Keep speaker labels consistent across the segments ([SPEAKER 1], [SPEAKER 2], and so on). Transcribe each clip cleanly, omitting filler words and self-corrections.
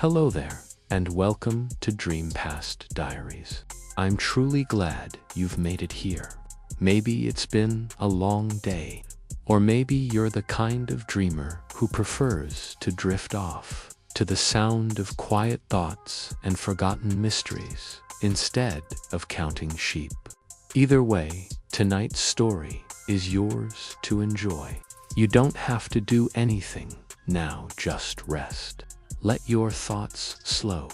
[SPEAKER 1] Hello there, and welcome to Dream Past Diaries. I'm truly glad you've made it here. Maybe it's been a long day, or maybe you're the kind of dreamer who prefers to drift off to the sound of quiet thoughts and forgotten mysteries instead of counting sheep. Either way, tonight's story is yours to enjoy. You don't have to do anything now, just rest. Let your thoughts slow,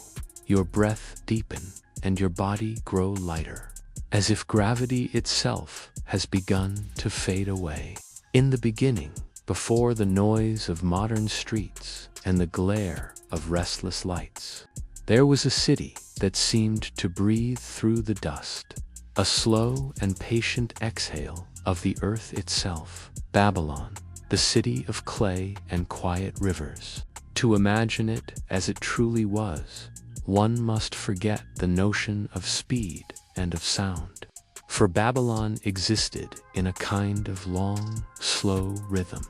[SPEAKER 1] your breath deepen, and your body grow lighter, as if gravity itself has begun to fade away. In the beginning, before the noise of modern streets and the glare of restless lights, there was a city that seemed to breathe through the dust, a slow and patient exhale of the earth itself. Babylon, the city of clay and quiet rivers. To imagine it as it truly was, one must forget the notion of speed and of sound. For Babylon existed in a kind of long, slow rhythm,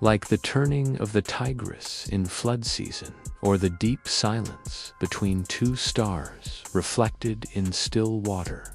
[SPEAKER 1] like the turning of the Tigris in flood season, or the deep silence between two stars reflected in still water.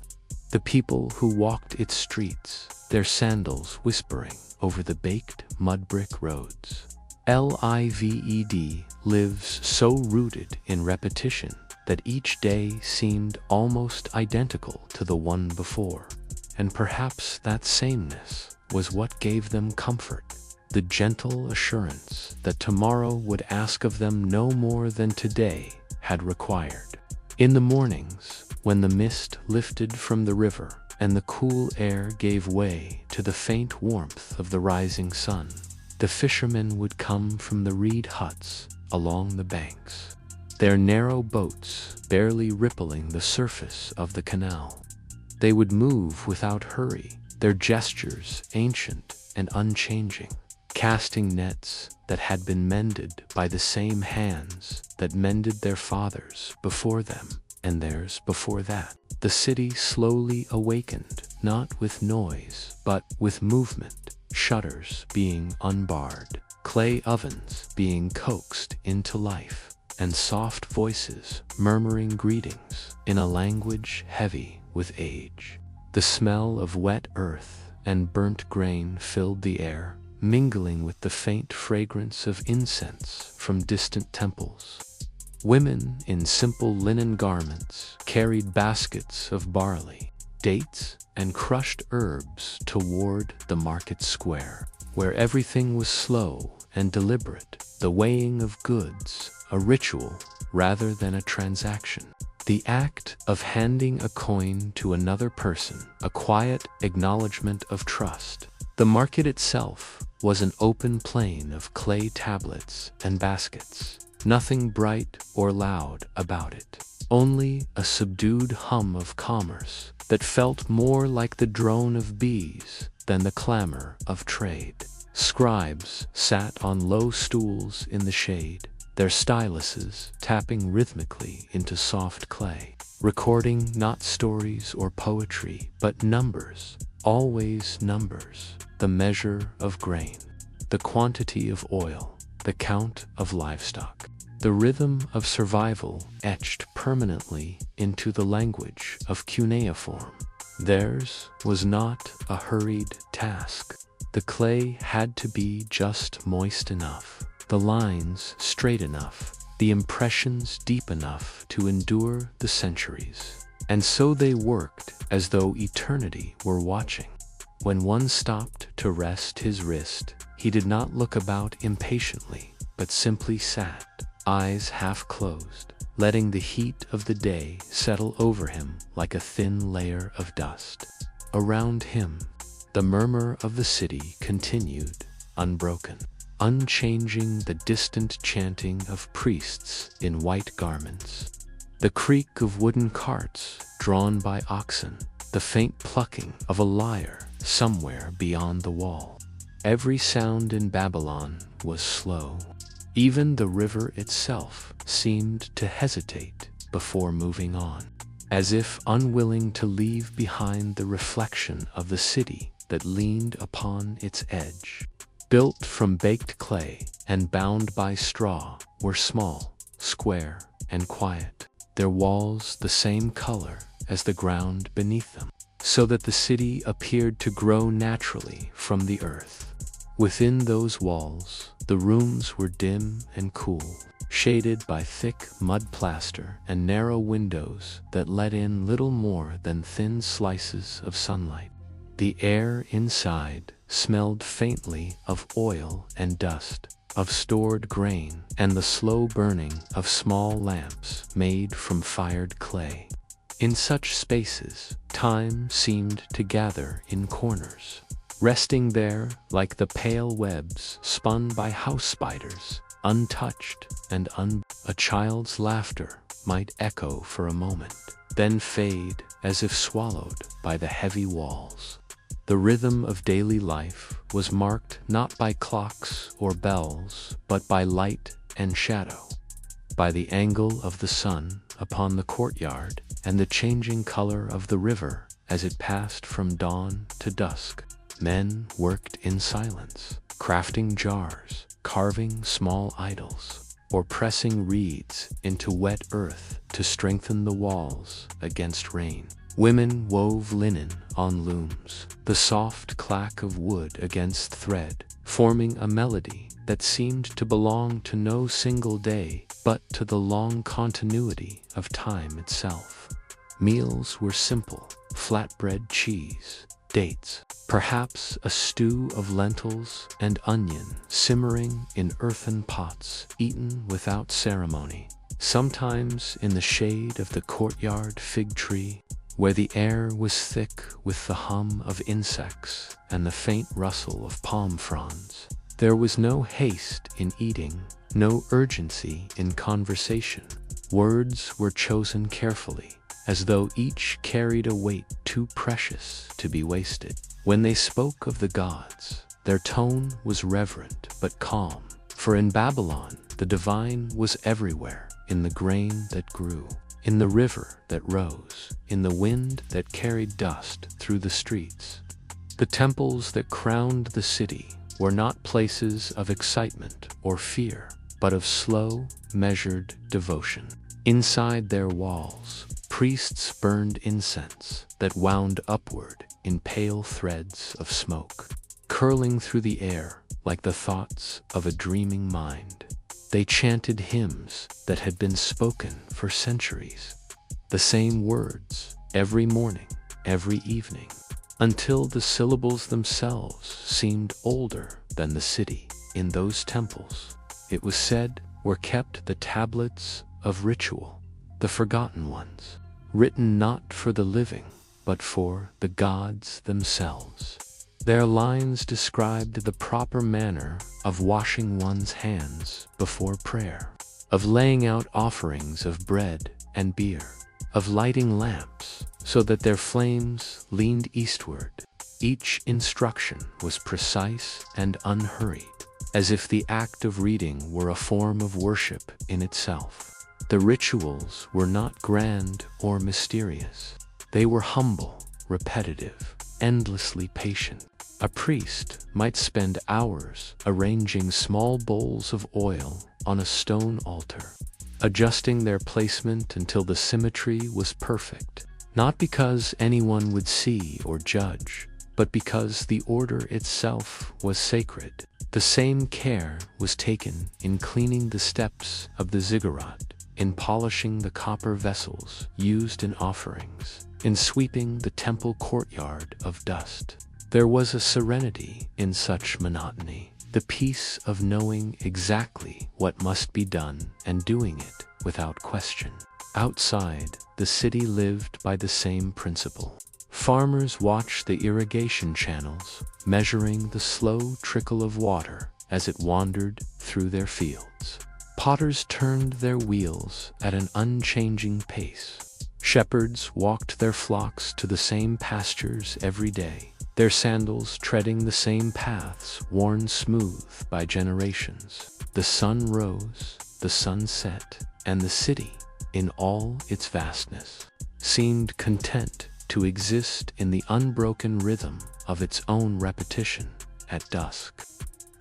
[SPEAKER 1] The people who walked its streets, their sandals whispering over the baked mud brick roads. Lived lives so rooted in repetition that each day seemed almost identical to the one before. And perhaps that sameness was what gave them comfort, the gentle assurance that tomorrow would ask of them no more than today had required. In the mornings, when the mist lifted from the river and the cool air gave way to the faint warmth of the rising sun, the fishermen would come from the reed huts along the banks, their narrow boats barely rippling the surface of the canal. They would move without hurry, their gestures ancient and unchanging, casting nets that had been mended by the same hands that mended their fathers before them and theirs before that. The city slowly awakened, not with noise, but with movement. Shutters being unbarred, clay ovens being coaxed into life, and soft voices murmuring greetings in a language heavy with age. The smell of wet earth and burnt grain filled the air, mingling with the faint fragrance of incense from distant temples. Women in simple linen garments carried baskets of barley, dates, and crushed herbs toward the market square, where everything was slow and deliberate, the weighing of goods a ritual rather than a transaction. The act of handing a coin to another person, a quiet acknowledgement of trust. The market itself was an open plain of clay tablets and baskets, nothing bright or loud about it, only a subdued hum of commerce that felt more like the drone of bees than the clamor of trade. Scribes sat on low stools in the shade, their styluses tapping rhythmically into soft clay, recording not stories or poetry, but numbers, always numbers, the measure of grain, the quantity of oil, the count of livestock. The rhythm of survival etched permanently into the language of cuneiform. Theirs was not a hurried task. The clay had to be just moist enough, the lines straight enough, the impressions deep enough to endure the centuries. And so they worked as though eternity were watching. When one stopped to rest his wrist, he did not look about impatiently, but simply sat, eyes half closed, letting the heat of the day settle over him like a thin layer of dust. Around him, the murmur of the city continued, unbroken, unchanging, the distant chanting of priests in white garments, the creak of wooden carts drawn by oxen, the faint plucking of a lyre somewhere beyond the wall. Every sound in Babylon was slow. Even the river itself seemed to hesitate before moving on, as if unwilling to leave behind the reflection of the city that leaned upon its edge. Built from baked clay and bound by straw were small, square, and quiet, their walls the same color as the ground beneath them, so that the city appeared to grow naturally from the earth. Within those walls, the rooms were dim and cool, shaded by thick mud plaster and narrow windows that let in little more than thin slices of sunlight. The air inside smelled faintly of oil and dust, of stored grain, and the slow burning of small lamps made from fired clay. In such spaces, time seemed to gather in corners, resting there like the pale webs spun by house spiders, untouched and A child's laughter might echo for a moment, then fade as if swallowed by the heavy walls. The rhythm of daily life was marked not by clocks or bells, but by light and shadow, by the angle of the sun upon the courtyard and the changing color of the river as it passed from dawn to dusk. Men worked in silence, crafting jars, carving small idols, or pressing reeds into wet earth to strengthen the walls against rain. Women wove linen on looms, the soft clack of wood against thread, forming a melody that seemed to belong to no single day, but to the long continuity of time itself. Meals were simple: flatbread, cheese, dates, perhaps a stew of lentils and onion simmering in earthen pots, eaten without ceremony, sometimes in the shade of the courtyard fig tree, where the air was thick with the hum of insects and the faint rustle of palm fronds. There was no haste in eating, no urgency in conversation. Words were chosen carefully, as though each carried a weight too precious to be wasted. When they spoke of the gods, their tone was reverent but calm, for in Babylon the divine was everywhere, in the grain that grew, in the river that rose, in the wind that carried dust through the streets. The temples that crowned the city were not places of excitement or fear, but of slow, measured devotion. Inside their walls, priests burned incense that wound upward in pale threads of smoke, curling through the air like the thoughts of a dreaming mind. They chanted hymns that had been spoken for centuries, the same words every morning, every evening, until the syllables themselves seemed older than the city. In those temples, it was said, were kept the tablets of ritual, the forgotten ones, written not for the living, but for the gods themselves. Their lines described the proper manner of washing one's hands before prayer, of laying out offerings of bread and beer, of lighting lamps so that their flames leaned eastward. Each instruction was precise and unhurried, as if the act of reading were a form of worship in itself. The rituals were not grand or mysterious. They were humble, repetitive, endlessly patient. A priest might spend hours arranging small bowls of oil on a stone altar, adjusting their placement until the symmetry was perfect, not because anyone would see or judge, but because the order itself was sacred. The same care was taken in cleaning the steps of the ziggurat, in polishing the copper vessels used in offerings, in sweeping the temple courtyard of dust. There was a serenity in such monotony, the peace of knowing exactly what must be done and doing it without question. Outside, the city lived by the same principle. Farmers watched the irrigation channels, measuring the slow trickle of water as it wandered through their fields. Potters turned their wheels at an unchanging pace. Shepherds walked their flocks to the same pastures every day, their sandals treading the same paths worn smooth by generations. The sun rose, the sun set, and the city, in all its vastness, seemed content to exist in the unbroken rhythm of its own repetition at dusk.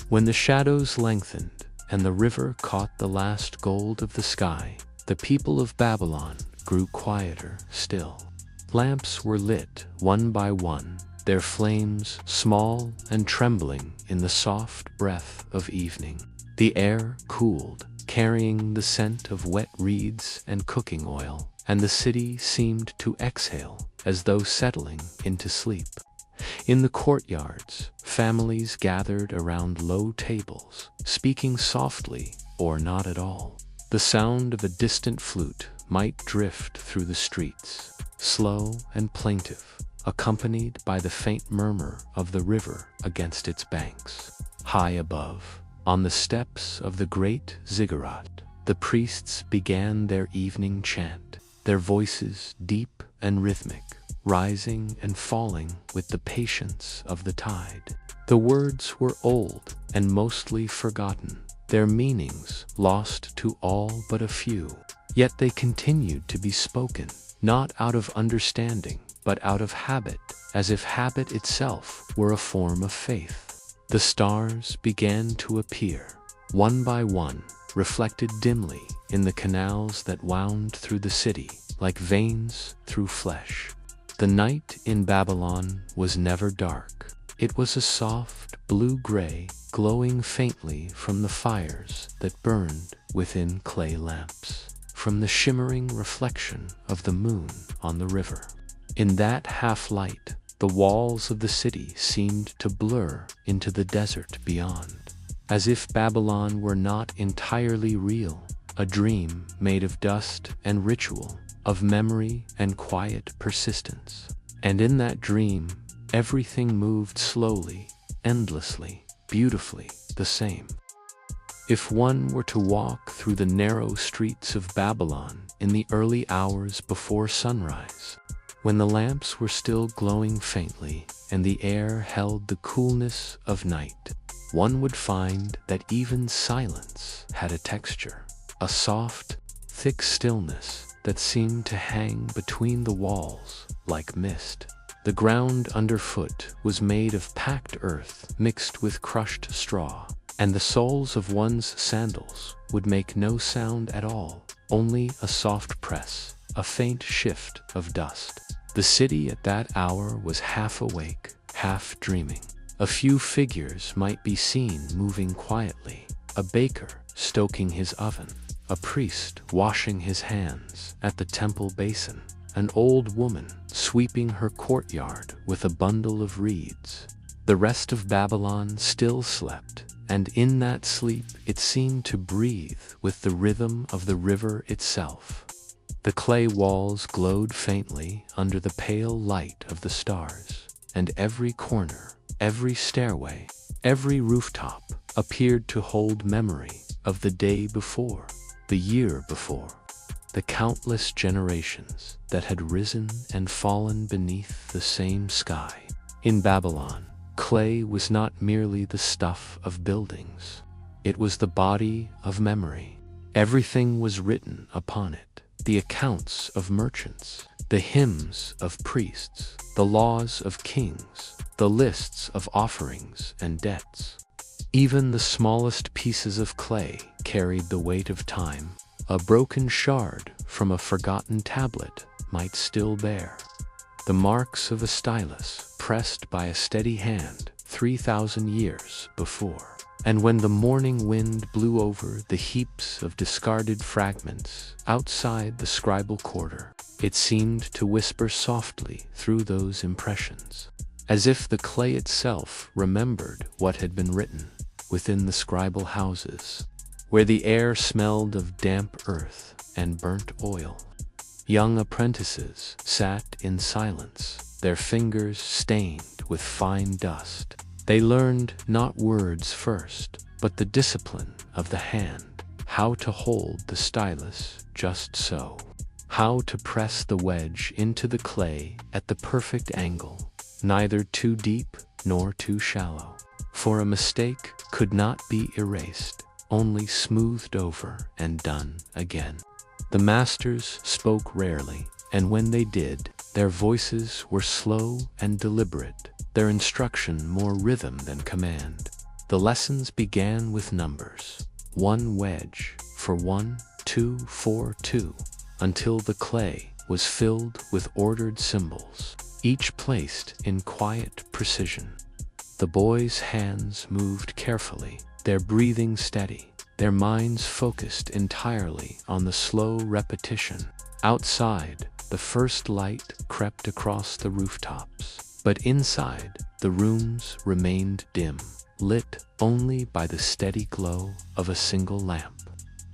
[SPEAKER 1] When the shadows lengthened and the river caught the last gold of the sky, the people of Babylon grew quieter still. Lamps were lit one by one, their flames small and trembling in the soft breath of evening. The air cooled, carrying the scent of wet reeds and cooking oil, and the city seemed to exhale as though settling into sleep. In the courtyards, families gathered around low tables, speaking softly or not at all. The sound of a distant flute might drift through the streets, slow and plaintive, accompanied by the faint murmur of the river against its banks. High above, on the steps of the great ziggurat, the priests began their evening chant, their voices deep and rhythmic, rising and falling with the patience of the tide. The words were old and mostly forgotten, their meanings lost to all but a few. Yet they continued to be spoken, not out of understanding, but out of habit, as if habit itself were a form of faith. The stars began to appear, one by one, reflected dimly in the canals that wound through the city, like veins through flesh. The night in Babylon was never dark. It was a soft blue-gray, glowing faintly from the fires that burned within clay lamps, from the shimmering reflection of the moon on the river. In that half-light, the walls of the city seemed to blur into the desert beyond, as if Babylon were not entirely real, a dream made of dust and ritual, of memory and quiet persistence. And in that dream, everything moved slowly, endlessly, beautifully the same. If one were to walk through the narrow streets of Babylon in the early hours before sunrise, when the lamps were still glowing faintly and the air held the coolness of night, one would find that even silence had a texture, a soft, thick stillness that seemed to hang between the walls like mist. The ground underfoot was made of packed earth mixed with crushed straw, and the soles of one's sandals would make no sound at all, only a soft press, a faint shift of dust. The city at that hour was half awake, half dreaming. A few figures might be seen moving quietly, a baker stoking his oven, a priest washing his hands at the temple basin, an old woman sweeping her courtyard with a bundle of reeds. The rest of Babylon still slept, and in that sleep it seemed to breathe with the rhythm of the river itself. The clay walls glowed faintly under the pale light of the stars, and every corner, every stairway, every rooftop appeared to hold memory of the day before, the year before, the countless generations that had risen and fallen beneath the same sky. In Babylon, clay was not merely the stuff of buildings. It was the body of memory. Everything was written upon it. The accounts of merchants, the hymns of priests, the laws of kings, the lists of offerings and debts. Even the smallest pieces of clay carried the weight of time. A broken shard from a forgotten tablet might still bear the marks of a stylus pressed by a steady hand 3,000 years before. And when the morning wind blew over the heaps of discarded fragments outside the scribal quarter, it seemed to whisper softly through those impressions, as if the clay itself remembered what had been written within the scribal houses, where the air smelled of damp earth and burnt oil. Young apprentices sat in silence, their fingers stained with fine dust. They learned not words first, but the discipline of the hand, how to hold the stylus just so, how to press the wedge into the clay at the perfect angle, neither too deep nor too shallow. For a mistake could not be erased, only smoothed over and done again. The masters spoke rarely, and when they did, their voices were slow and deliberate, their instruction more rhythm than command. The lessons began with numbers. 1 wedge for 1, 2, 4, 2, until the clay was filled with ordered symbols, each placed in quiet precision. The boys' hands moved carefully, their breathing steady, their minds focused entirely on the slow repetition. Outside, the first light crept across the rooftops, but inside, the rooms remained dim, lit only by the steady glow of a single lamp.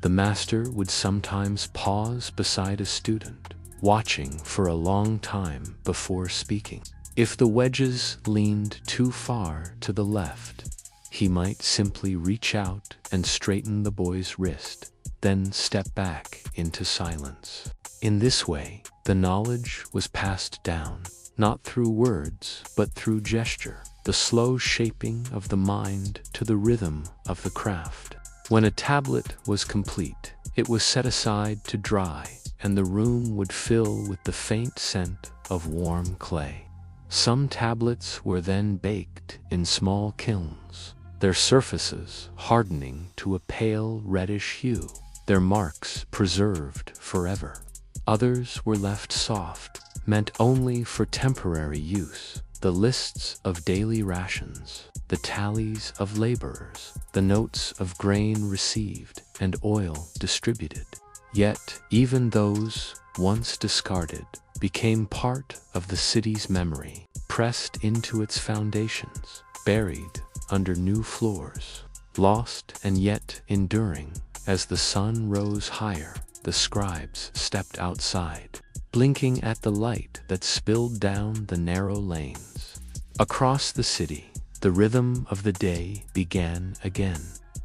[SPEAKER 1] The master would sometimes pause beside a student, watching for a long time before speaking. If the wedges leaned too far to the left, he might simply reach out and straighten the boy's wrist, then step back into silence. In this way, the knowledge was passed down, not through words, but through gesture, the slow shaping of the mind to the rhythm of the craft. When a tablet was complete, it was set aside to dry, and the room would fill with the faint scent of warm clay. Some tablets were then baked in small kilns, their surfaces hardening to a pale reddish hue, their marks preserved forever. Others were left soft, meant only for temporary use. The lists of daily rations, the tallies of laborers, the notes of grain received and oil distributed. Yet, even those, once discarded, became part of the city's memory, pressed into its foundations, buried under new floors, lost and yet enduring. As the sun rose higher, the scribes stepped outside, blinking at the light that spilled down the narrow lanes. Across the city, the rhythm of the day began again.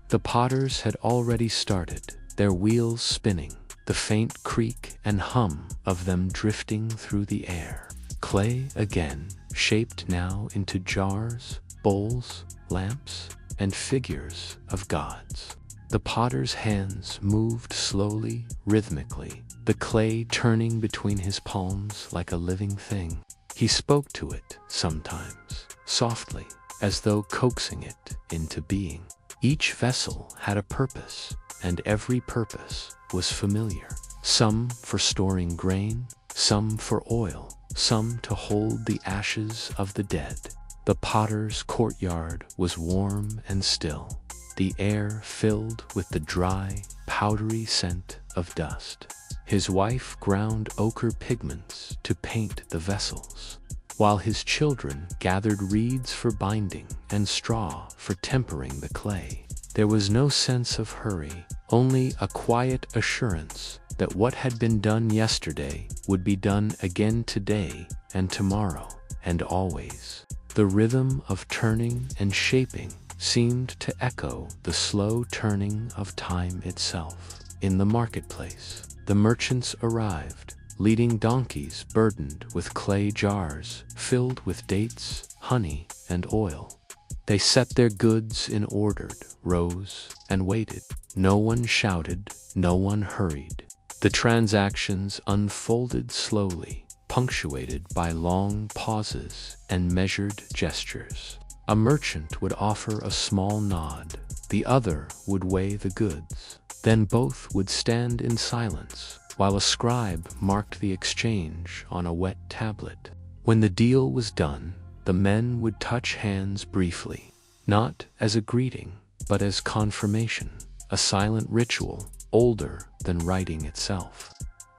[SPEAKER 1] The potters had already started, their wheels spinning, the faint creak and hum of them drifting through the air. Clay again, shaped now into jars, bowls, lamps, and figures of gods. The potter's hands moved slowly, rhythmically, the clay turning between his palms like a living thing. He spoke to it, sometimes, softly, as though coaxing it into being. Each vessel had a purpose, and every purpose was familiar. Some for storing grain, some for oil, some to hold the ashes of the dead. The potter's courtyard was warm and still, the air filled with the dry, powdery scent of dust. His wife ground ochre pigments to paint the vessels, while his children gathered reeds for binding and straw for tempering the clay. There was no sense of hurry, only a quiet assurance that what had been done yesterday would be done again today and tomorrow and always. The rhythm of turning and shaping seemed to echo the slow turning of time itself. In the marketplace, the merchants arrived, leading donkeys burdened with clay jars filled with dates, honey, and oil. They set their goods in ordered rows and waited. No one shouted, no one hurried. The transactions unfolded slowly, punctuated by long pauses and measured gestures. A merchant would offer a small nod, the other would weigh the goods. Then both would stand in silence, while a scribe marked the exchange on a wet tablet. When the deal was done, the men would touch hands briefly, not as a greeting, but as confirmation, a silent ritual older than writing itself.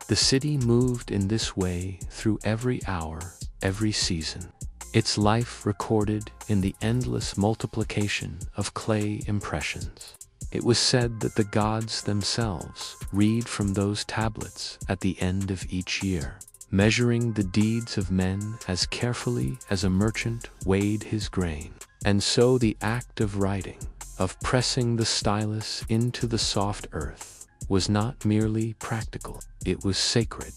[SPEAKER 1] The city moved in this way through every hour, every season, its life recorded in the endless multiplication of clay impressions. It was said that the gods themselves read from those tablets at the end of each year, measuring the deeds of men as carefully as a merchant weighed his grain. And so the act of writing, of pressing the stylus into the soft earth, was not merely practical, it was sacred.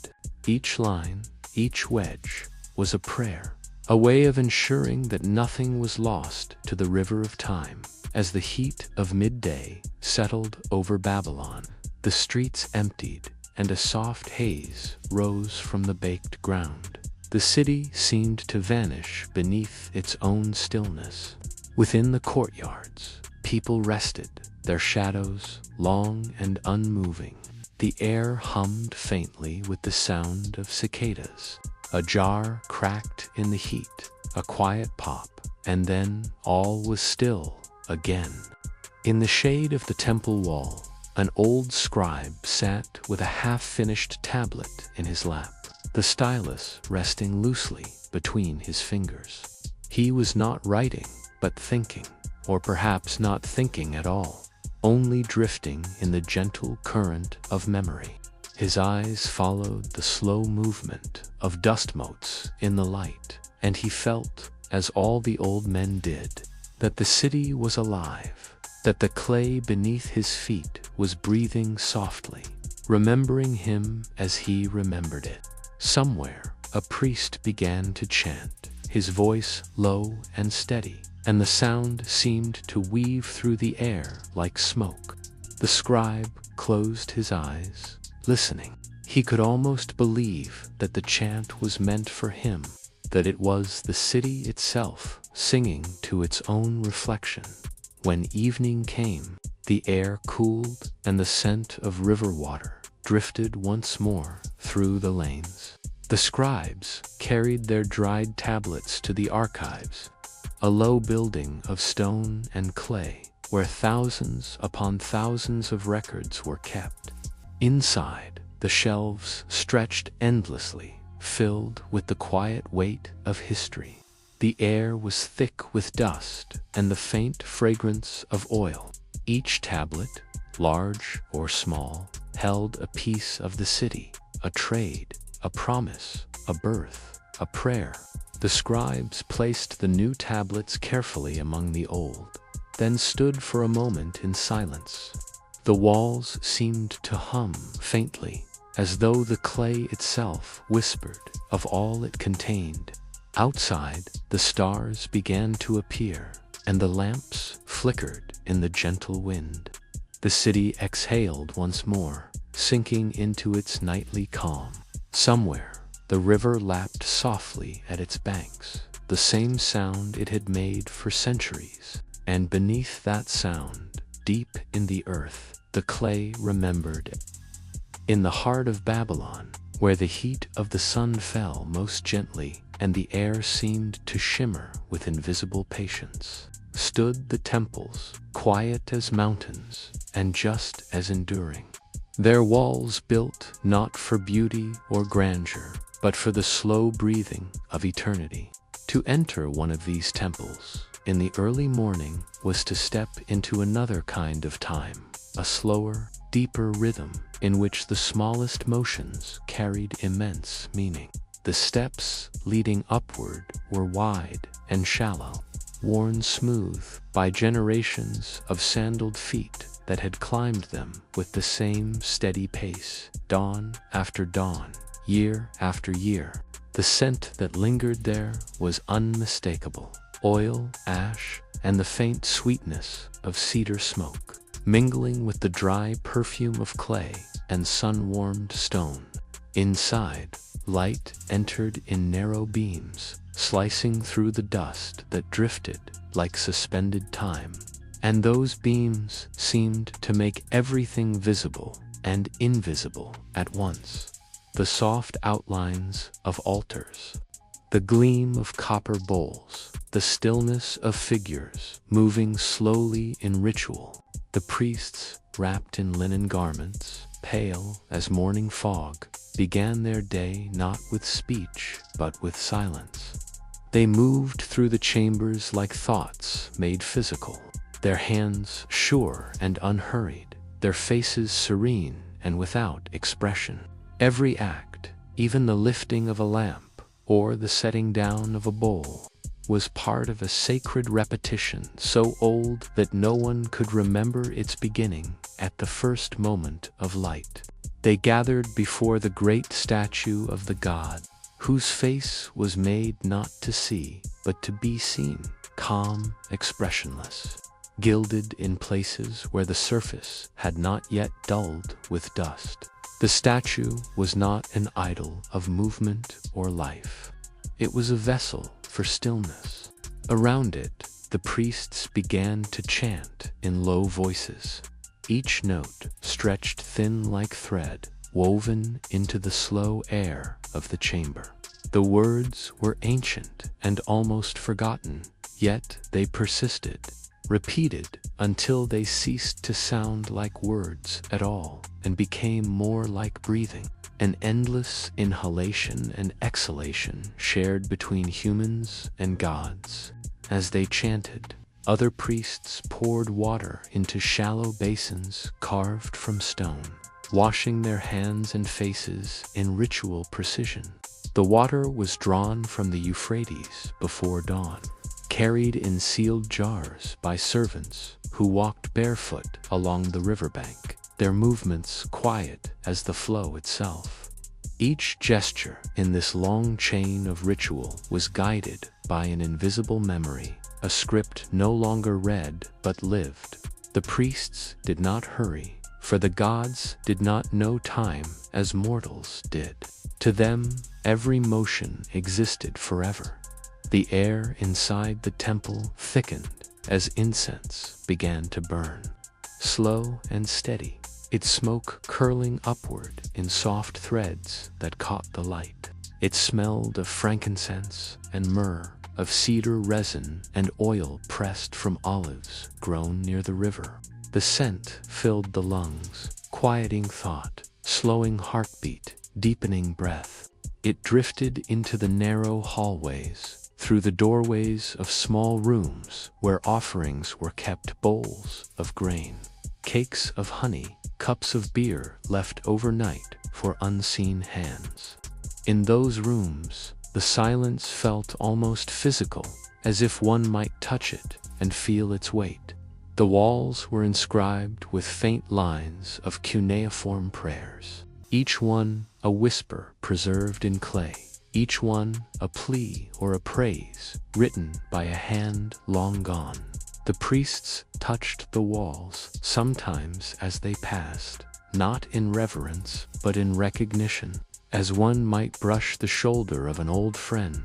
[SPEAKER 1] Each line, each wedge, was a prayer, a way of ensuring that nothing was lost to the river of time. As the heat of midday settled over Babylon, the streets emptied, and a soft haze rose from the baked ground. The city seemed to vanish beneath its own stillness. Within the courtyards, people rested, their shadows long and unmoving. The air hummed faintly with the sound of cicadas. A jar cracked in the heat, a quiet pop, and then all was still again. In the shade of the temple wall, an old scribe sat with a half-finished tablet in his lap, the stylus resting loosely between his fingers. He was not writing, but thinking, or perhaps not thinking at all, only drifting in the gentle current of memory. His eyes followed the slow movement of dust motes in the light, and he felt, as all the old men did, that the city was alive, that the clay beneath his feet was breathing softly, remembering him as he remembered it. Somewhere, a priest began to chant, his voice low and steady, and the sound seemed to weave through the air like smoke. The scribe closed his eyes, listening. He could almost believe that the chant was meant for him, that it was the city itself singing to its own reflection. When evening came, the air cooled and the scent of river water drifted once more through the lanes. The scribes carried their dried tablets to the archives, a low building of stone and clay where thousands upon thousands of records were kept. Inside, the shelves stretched endlessly, filled with the quiet weight of history. The air was thick with dust and the faint fragrance of oil. Each tablet, large or small, held a piece of the city, a trade, a promise, a birth, a prayer. The scribes placed the new tablets carefully among the old, then stood for a moment in silence. The walls seemed to hum faintly, as though the clay itself whispered of all it contained. Outside, the stars began to appear, and the lamps flickered in the gentle wind. The city exhaled once more, sinking into its nightly calm. Somewhere, the river lapped softly at its banks, the same sound it had made for centuries. And beneath that sound, deep in the earth, the clay remembered. In the heart of Babylon, where the heat of the sun fell most gently and the air seemed to shimmer with invisible patience, stood the temples, quiet as mountains and just as enduring. Their walls built not for beauty or grandeur, but for the slow breathing of eternity. To enter one of these temples in the early morning was to step into another kind of time, a slower, deeper rhythm in which the smallest motions carried immense meaning. The steps leading upward were wide and shallow, worn smooth by generations of sandaled feet that had climbed them with the same steady pace, dawn after dawn, year after year. The scent that lingered there was unmistakable: oil, ash, and the faint sweetness of cedar smoke, mingling with the dry perfume of clay and sun-warmed stone. Inside, light entered in narrow beams, slicing through the dust that drifted like suspended time. And those beams seemed to make everything visible and invisible at once. The soft outlines of altars, the gleam of copper bowls, the stillness of figures moving slowly in ritual. The priests, wrapped in linen garments, pale as morning fog, began their day not with speech but with silence. They moved through the chambers like thoughts made physical, their hands sure and unhurried, their faces serene and without expression. Every act, even the lifting of a lamp or the setting down of a bowl, was part of a sacred repetition so old that no one could remember its beginning at the first moment of light. They gathered before the great statue of the god, whose face was made not to see, but to be seen, calm, expressionless, gilded in places where the surface had not yet dulled with dust. The statue was not an idol of movement or life. It was a vessel for stillness. Around it, the priests began to chant in low voices. each note stretched thin like thread, woven into the slow air of the chamber. The words were ancient and almost forgotten, yet they persisted, repeated until they ceased to sound like words at all and became more like breathing, an endless inhalation and exhalation shared between humans and gods. As they chanted, other priests poured water into shallow basins carved from stone, washing their hands and faces in ritual precision. The water was drawn from the Euphrates before dawn, carried in sealed jars by servants who walked barefoot along the riverbank, their movements quiet as the flow itself. Each gesture in this long chain of ritual was guided by an invisible memory, a script no longer read but lived. The priests did not hurry, for the gods did not know time as mortals did. To them, every motion existed forever. The air inside the temple thickened as incense began to burn, slow and steady, its smoke curling upward in soft threads that caught the light. It smelled of frankincense and myrrh, of cedar resin and oil pressed from olives grown near the river. The scent filled the lungs, quieting thought, slowing heartbeat, deepening breath. It drifted into the narrow hallways, through the doorways of small rooms where offerings were kept, bowls of grain, cakes of honey, cups of beer left overnight for unseen hands. In those rooms, the silence felt almost physical, as if one might touch it and feel its weight. The walls were inscribed with faint lines of cuneiform prayers, each one a whisper preserved in clay, each one a plea or a praise written by a hand long gone. The priests touched the walls, sometimes as they passed, not in reverence but in recognition, as one might brush the shoulder of an old friend.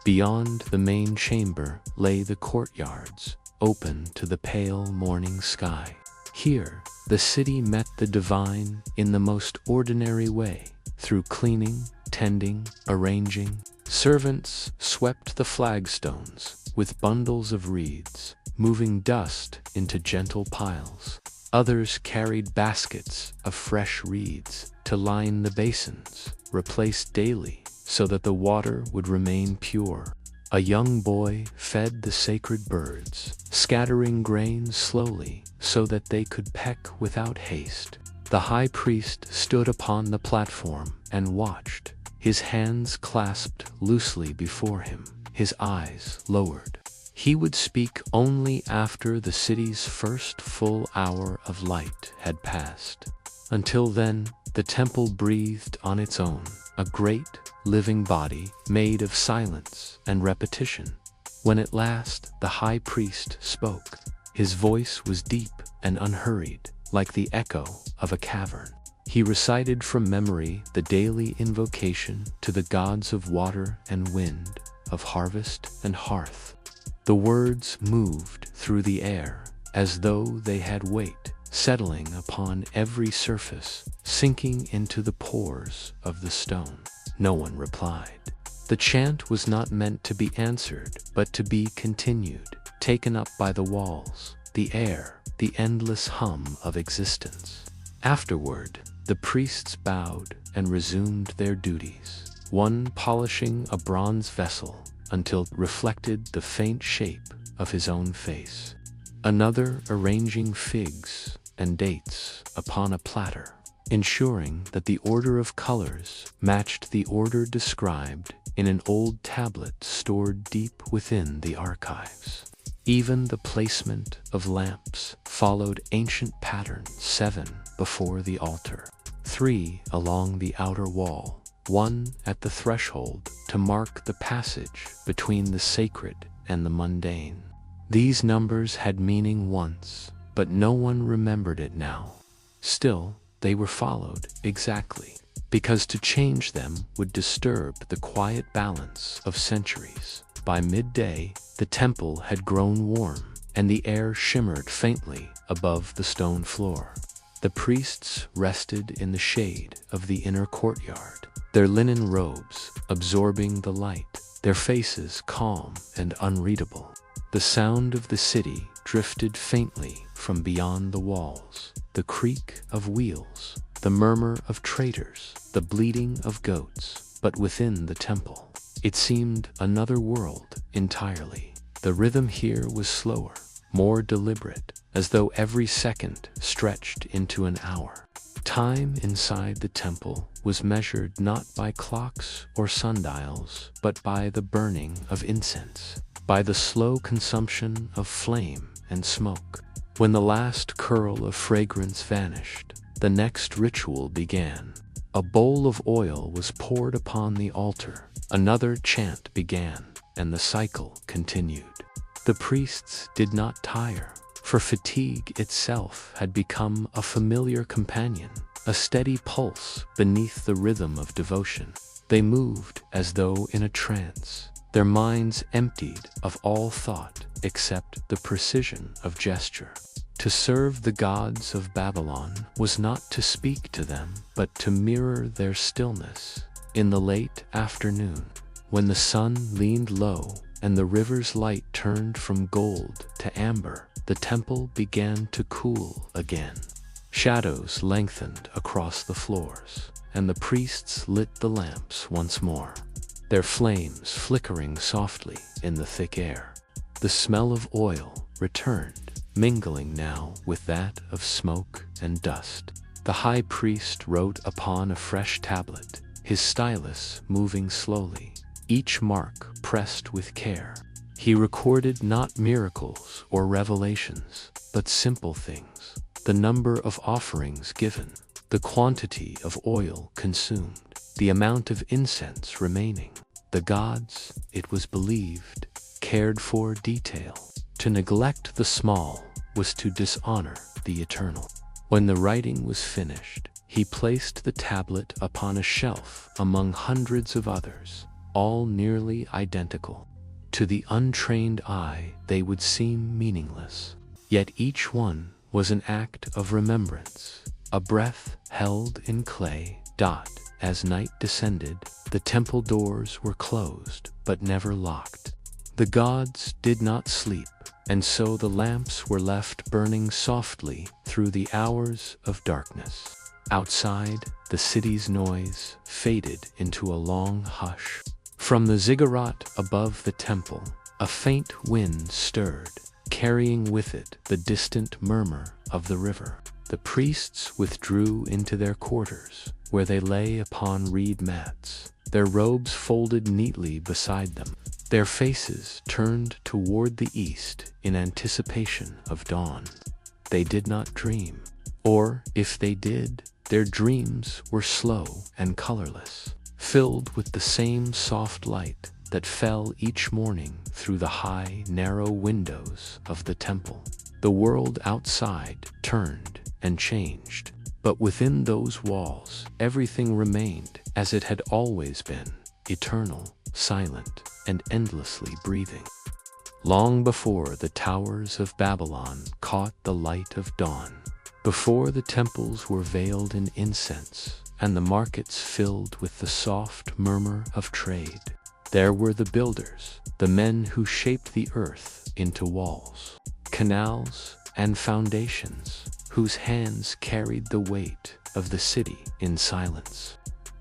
[SPEAKER 1] Beyond the main chamber lay the courtyards, open to the pale morning sky. Here, the city met the divine in the most ordinary way, through cleaning, tending, arranging. Servants swept the flagstones with bundles of reeds, moving dust into gentle piles. Others carried baskets of fresh reeds to line the basins, replaced daily so that the water would remain pure. A young boy fed the sacred birds, scattering grain slowly so that they could peck without haste. The high priest stood upon the platform and watched, his hands clasped loosely before him, his eyes lowered. He would speak only after the city's first full hour of light had passed. Until then, the temple breathed on its own, a great, living body made of silence and repetition. When at last the high priest spoke, his voice was deep and unhurried, like the echo of a cavern. He recited from memory the daily invocation to the gods of water and wind, of harvest and hearth. The words moved through the air as though they had weight, settling upon every surface, sinking into the pores of the stone. No one replied. The chant was not meant to be answered, but to be continued, taken up by the walls, the air, the endless hum of existence. Afterward, the priests bowed and resumed their duties, one polishing a bronze vessel until it reflected the faint shape of his own face, another arranging figs and dates upon a platter, ensuring that the order of colors matched the order described in an old tablet stored deep within the archives. Even the placement of lamps followed ancient patterns, 7 before the altar, 3 along the outer wall, 1 at the threshold to mark the passage between the sacred and the mundane. These numbers had meaning once, but no one remembered it now. Still, they were followed exactly, because to change them would disturb the quiet balance of centuries. By midday, the temple had grown warm, and the air shimmered faintly above the stone floor. The priests rested in the shade of the inner courtyard, their linen robes absorbing the light, their faces calm and unreadable. The sound of the city drifted faintly from beyond the walls, the creak of wheels, the murmur of traders, the bleating of goats. But within the temple, it seemed another world entirely. The rhythm here was slower, more deliberate, as though every second stretched into an hour. Time inside the temple was measured not by clocks or sundials, but by the burning of incense, by the slow consumption of flame and smoke. When the last curl of fragrance vanished, the next ritual began. A bowl of oil was poured upon the altar, another chant began, and the cycle continued. The priests did not tire, for fatigue itself had become a familiar companion, a steady pulse beneath the rhythm of devotion. They moved as though in a trance, their minds emptied of all thought except the precision of gesture. To serve the gods of Babylon was not to speak to them, but to mirror their stillness. In the late afternoon, when the sun leaned low and the river's light turned from gold to amber, the temple began to cool again. Shadows lengthened across the floors, and the priests lit the lamps once more, their flames flickering softly in the thick air. The smell of oil returned, mingling now with that of smoke and dust. The high priest wrote upon a fresh tablet, his stylus moving slowly, each mark pressed with care. He recorded not miracles or revelations, but simple things: the number of offerings given, the quantity of oil consumed, the amount of incense remaining. The gods, it was believed, cared for detail. To neglect the small was to dishonor the eternal. When the writing was finished, he placed the tablet upon a shelf among hundreds of others, all nearly identical. To the untrained eye, they would seem meaningless. Yet each one was an act of remembrance, a breath held in clay. As night descended, the temple doors were closed, but never locked. The gods did not sleep, and so the lamps were left burning softly through the hours of darkness. Outside, the city's noise faded into a long hush. From the ziggurat above the temple, a faint wind stirred, carrying with it the distant murmur of the river. The priests withdrew into their quarters, where they lay upon reed mats, their robes folded neatly beside them, their faces turned toward the east in anticipation of dawn. They did not dream, or if they did, their dreams were slow and colorless, filled with the same soft light that fell each morning through the high, narrow windows of the temple. The world outside turned and changed, but within those walls, everything remained as it had always been, eternal, silent, and endlessly breathing. Long before the towers of Babylon caught the light of dawn, before the temples were veiled in incense and the markets filled with the soft murmur of trade, there were the builders, the men who shaped the earth into walls, canals, and foundations, whose hands carried the weight of the city in silence.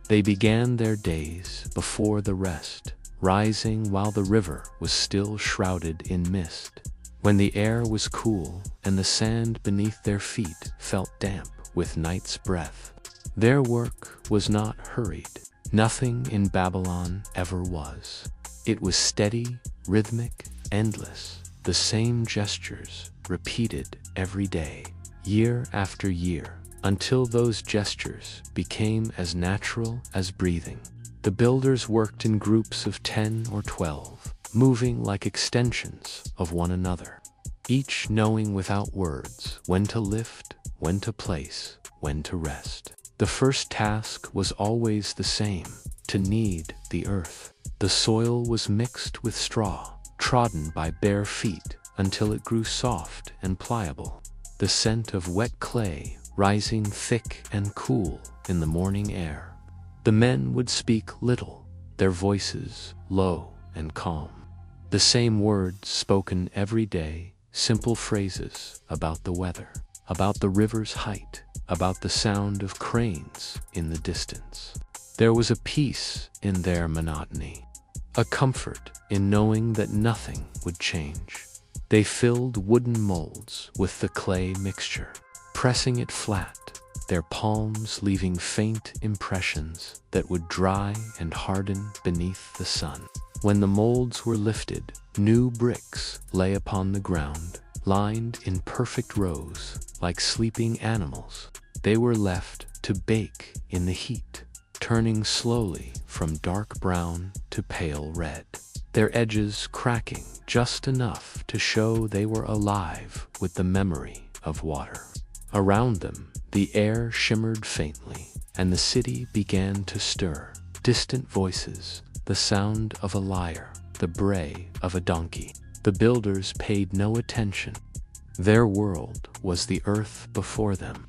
[SPEAKER 1] They began their days before the rest, rising while the river was still shrouded in mist, when the air was cool and the sand beneath their feet felt damp with night's breath. Their work was not hurried. Nothing in Babylon ever was. It was steady, rhythmic, endless, the same gestures repeated every day, year after year, until those gestures became as natural as breathing. The builders worked in groups of 10 or 12, moving like extensions of one another, each knowing without words when to lift, when to place, when to rest. The first task was always the same: to knead the earth. The soil was mixed with straw, trodden by bare feet until it grew soft and pliable, the scent of wet clay rising thick and cool in the morning air. The men would speak little, their voices low and calm. The same words spoken every day, simple phrases about the weather, about the river's height, about the sound of cranes in the distance. There was a peace in their monotony, a comfort in knowing that nothing would change. They filled wooden molds with the clay mixture, pressing it flat, their palms leaving faint impressions that would dry and harden beneath the sun. When the molds were lifted, new bricks lay upon the ground, lined in perfect rows like sleeping animals. They were left to bake in the heat, turning slowly from dark brown to pale red, their edges cracking just enough to show they were alive with the memory of water. Around them, the air shimmered faintly, and the city began to stir. Distant voices, the sound of a lyre, the bray of a donkey. The builders paid no attention. Their world was the earth before them.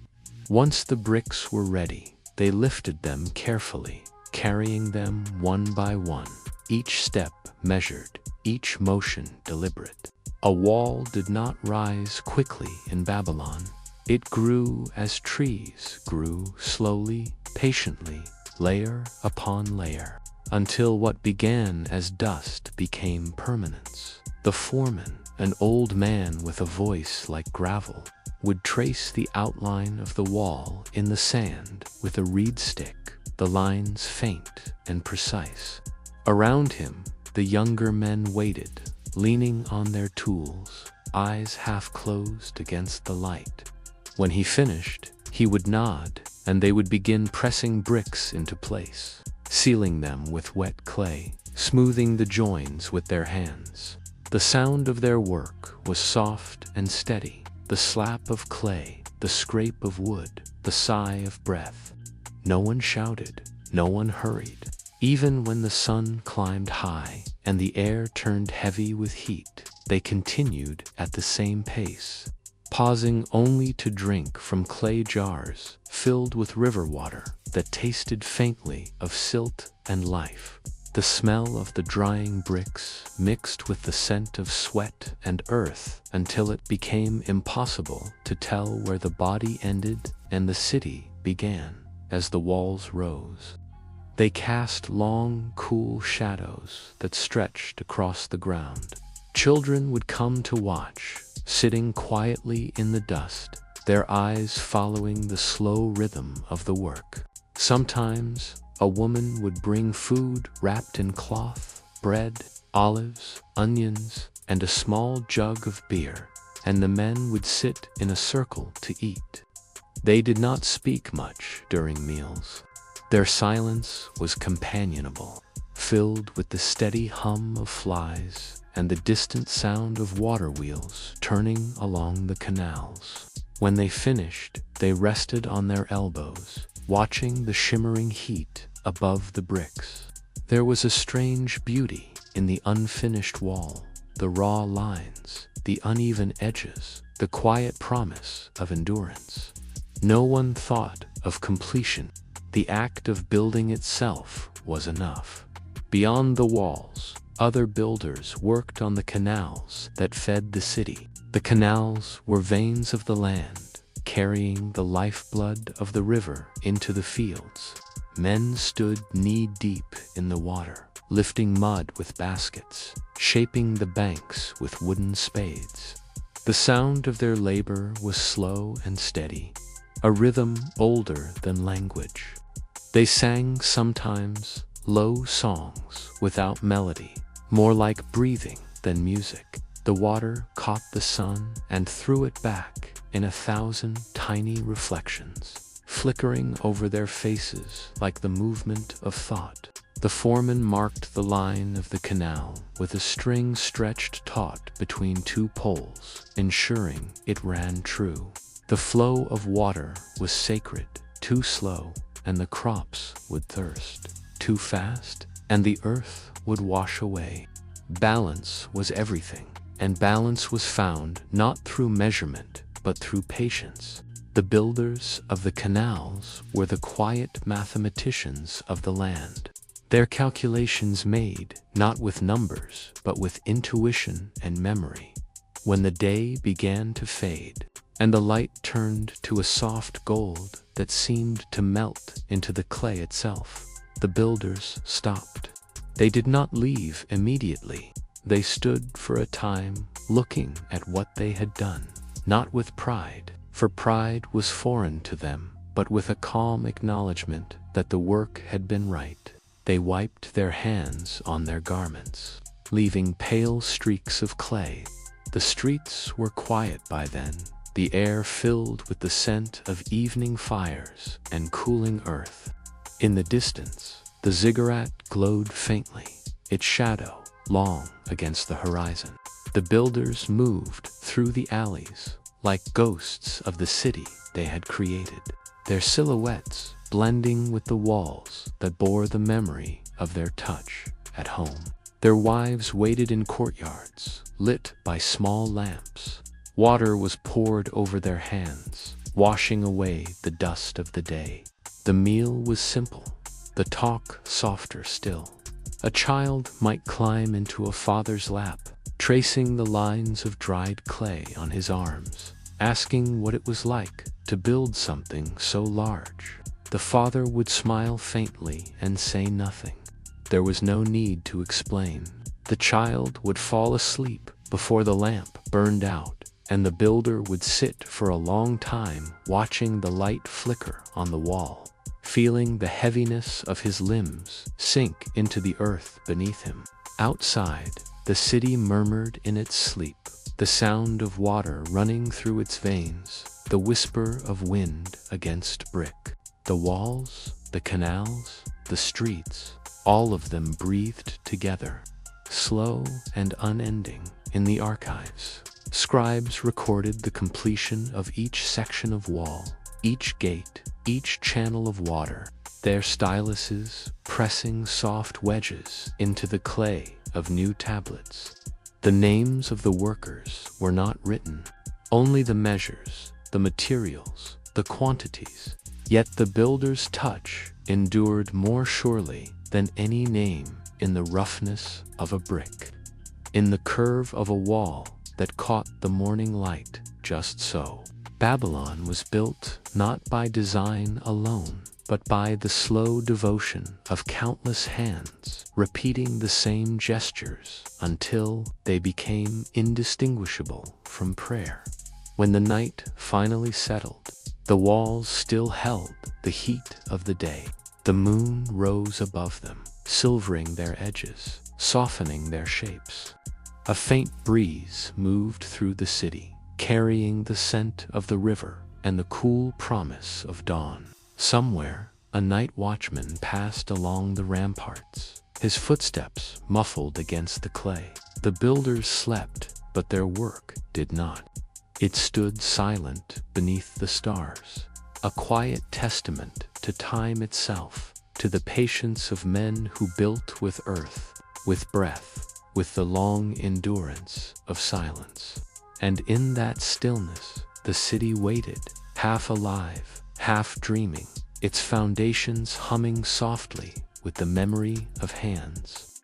[SPEAKER 1] Once the bricks were ready, they lifted them carefully, carrying them one by one, each step measured, each motion deliberate. A wall did not rise quickly in Babylon. It grew as trees grew, slowly, patiently, layer upon layer, until what began as dust became permanence. The foreman, an old man with a voice like gravel, would trace the outline of the wall in the sand with a reed stick, the lines faint and precise. Around him, the younger men waited, leaning on their tools, eyes half closed against the light. When he finished, he would nod, and they would begin pressing bricks into place, sealing them with wet clay, smoothing the joins with their hands. The sound of their work was soft and steady, the slap of clay, the scrape of wood, the sigh of breath. No one shouted, no one hurried. Even when the sun climbed high and the air turned heavy with heat, they continued at the same pace, pausing only to drink from clay jars filled with river water that tasted faintly of silt and life. The smell of the drying bricks mixed with the scent of sweat and earth until it became impossible to tell where the body ended and the city began. As the walls rose, they cast long, cool shadows that stretched across the ground. Children would come to watch, sitting quietly in the dust, their eyes following the slow rhythm of the work. Sometimes, a woman would bring food wrapped in cloth, bread, olives, onions, and a small jug of beer, and the men would sit in a circle to eat. They did not speak much during meals. Their silence was companionable, filled with the steady hum of flies and the distant sound of water wheels turning along the canals. When they finished, they rested on their elbows, watching the shimmering heat above the bricks. There was a strange beauty in the unfinished wall, the raw lines, the uneven edges, the quiet promise of endurance. No one thought of completion. The act of building itself was enough. Beyond the walls, other builders worked on the canals that fed the city. The canals were veins of the land, carrying the lifeblood of the river into the fields. Men stood knee-deep in the water, lifting mud with baskets, shaping the banks with wooden spades. The sound of their labor was slow and steady, a rhythm older than language. They sang sometimes low songs without melody, more like breathing than music. The water caught the sun and threw it back in 1,000 tiny reflections, flickering over their faces like the movement of thought. The foreman marked the line of the canal with a string stretched taut between two poles, ensuring it ran true. The flow of water was sacred. Too slow, and the crops would thirst. Too fast, and the earth would wash away. Balance was everything. and balance was found not through measurement, but through patience. The builders of the canals were the quiet mathematicians of the land. Their calculations made, not with numbers, but with intuition and memory. When the day began to fade, and the light turned to a soft gold that seemed to melt into the clay itself, the builders stopped. They did not leave immediately. They stood for a time, looking at what they had done, not with pride, for pride was foreign to them, but with a calm acknowledgement that the work had been right. They wiped their hands on their garments, leaving pale streaks of clay. The streets were quiet by then, the air filled with the scent of evening fires and cooling earth. In the distance, the ziggurat glowed faintly, its shadow long against the horizon. The builders moved through the alleys like ghosts of the city they had created, their silhouettes blending with the walls that bore the memory of their touch at home. Their wives waited in courtyards, lit by small lamps. Water was poured over their hands, washing away the dust of the day. The meal was simple, the talk softer still. A child might climb into a father's lap, tracing the lines of dried clay on his arms, asking what it was like to build something so large. The father would smile faintly and say nothing. There was no need to explain. The child would fall asleep before the lamp burned out, and the builder would sit for a long time watching the light flicker on the wall, feeling the heaviness of his limbs sink into the earth beneath him. Outside, the city murmured in its sleep, the sound of water running through its veins, the whisper of wind against brick. The walls, the canals, the streets, all of them breathed together, slow and unending. In the archives, scribes recorded the completion of each section of wall, each gate, each channel of water, their styluses pressing soft wedges into the clay of new tablets. The names of the workers were not written, only the measures, the materials, the quantities. Yet the builder's touch endured more surely than any name in the roughness of a brick, in the curve of a wall that caught the morning light just so. Babylon was built not by design alone, but by the slow devotion of countless hands, repeating the same gestures until they became indistinguishable from prayer. When the night finally settled, the walls still held the heat of the day. The moon rose above them, silvering their edges, softening their shapes. A faint breeze moved through the city, carrying the scent of the river and the cool promise of dawn. Somewhere, a night watchman passed along the ramparts, his footsteps muffled against the clay. The builders slept, but their work did not. It stood silent beneath the stars, a quiet testament to time itself, to the patience of men who built with earth, with breath, with the long endurance of silence. And in that stillness, the city waited, half alive, half dreaming, its foundations humming softly with the memory of hands.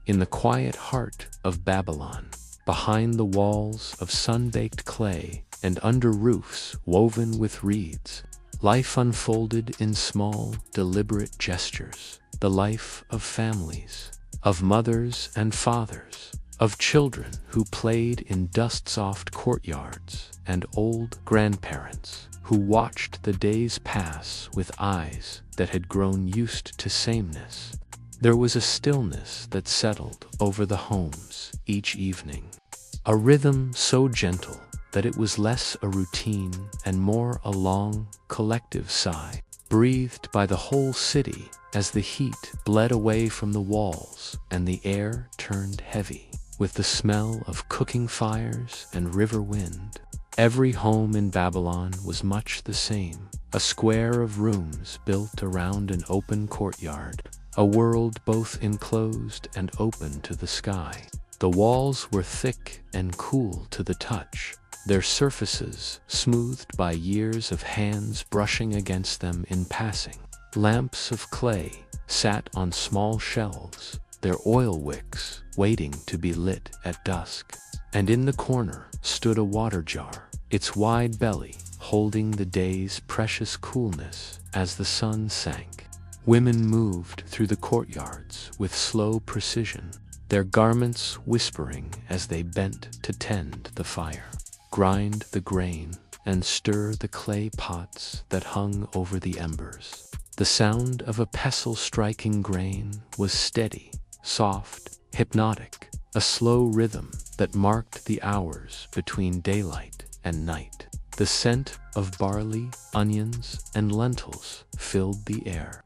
[SPEAKER 1] In the quiet heart of Babylon, behind the walls of sun-baked clay and under roofs woven with reeds, life unfolded in small, deliberate gestures, the life of families, of mothers and fathers, of children who played in dust-soft courtyards, and old grandparents who watched the days pass with eyes that had grown used to sameness. There was a stillness that settled over the homes each evening, a rhythm so gentle that it was less a routine and more a long, collective sigh, breathed by the whole city as the heat bled away from the walls and the air turned heavy with the smell of cooking fires and river wind. Every home in Babylon was much the same, a square of rooms built around an open courtyard, a world both enclosed and open to the sky. The walls were thick and cool to the touch, their surfaces smoothed by years of hands brushing against them in passing. Lamps of clay sat on small shelves, their oil wicks waiting to be lit at dusk. And in the corner stood a water jar, its wide belly holding the day's precious coolness as the sun sank. Women moved through the courtyards with slow precision, their garments whispering as they bent to tend the fire, grind the grain, and stir the clay pots that hung over the embers. The sound of a pestle striking grain was steady, soft, hypnotic, a slow rhythm that marked the hours between daylight and night. The scent of barley, onions, and lentils filled the air,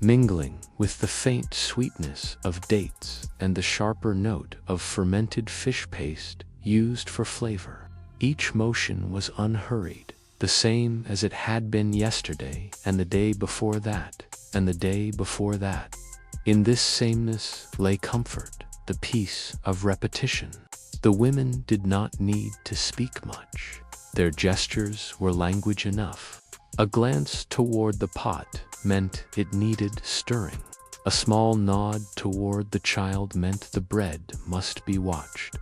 [SPEAKER 1] mingling with the faint sweetness of dates and the sharper note of fermented fish paste used for flavor. Each motion was unhurried, the same as it had been yesterday and the day before that, and the day before that. In this sameness lay comfort, the peace of repetition. The women did not need to speak much. Their gestures were language enough. A glance toward the pot meant it needed stirring. A small nod toward the child meant the bread must be watched.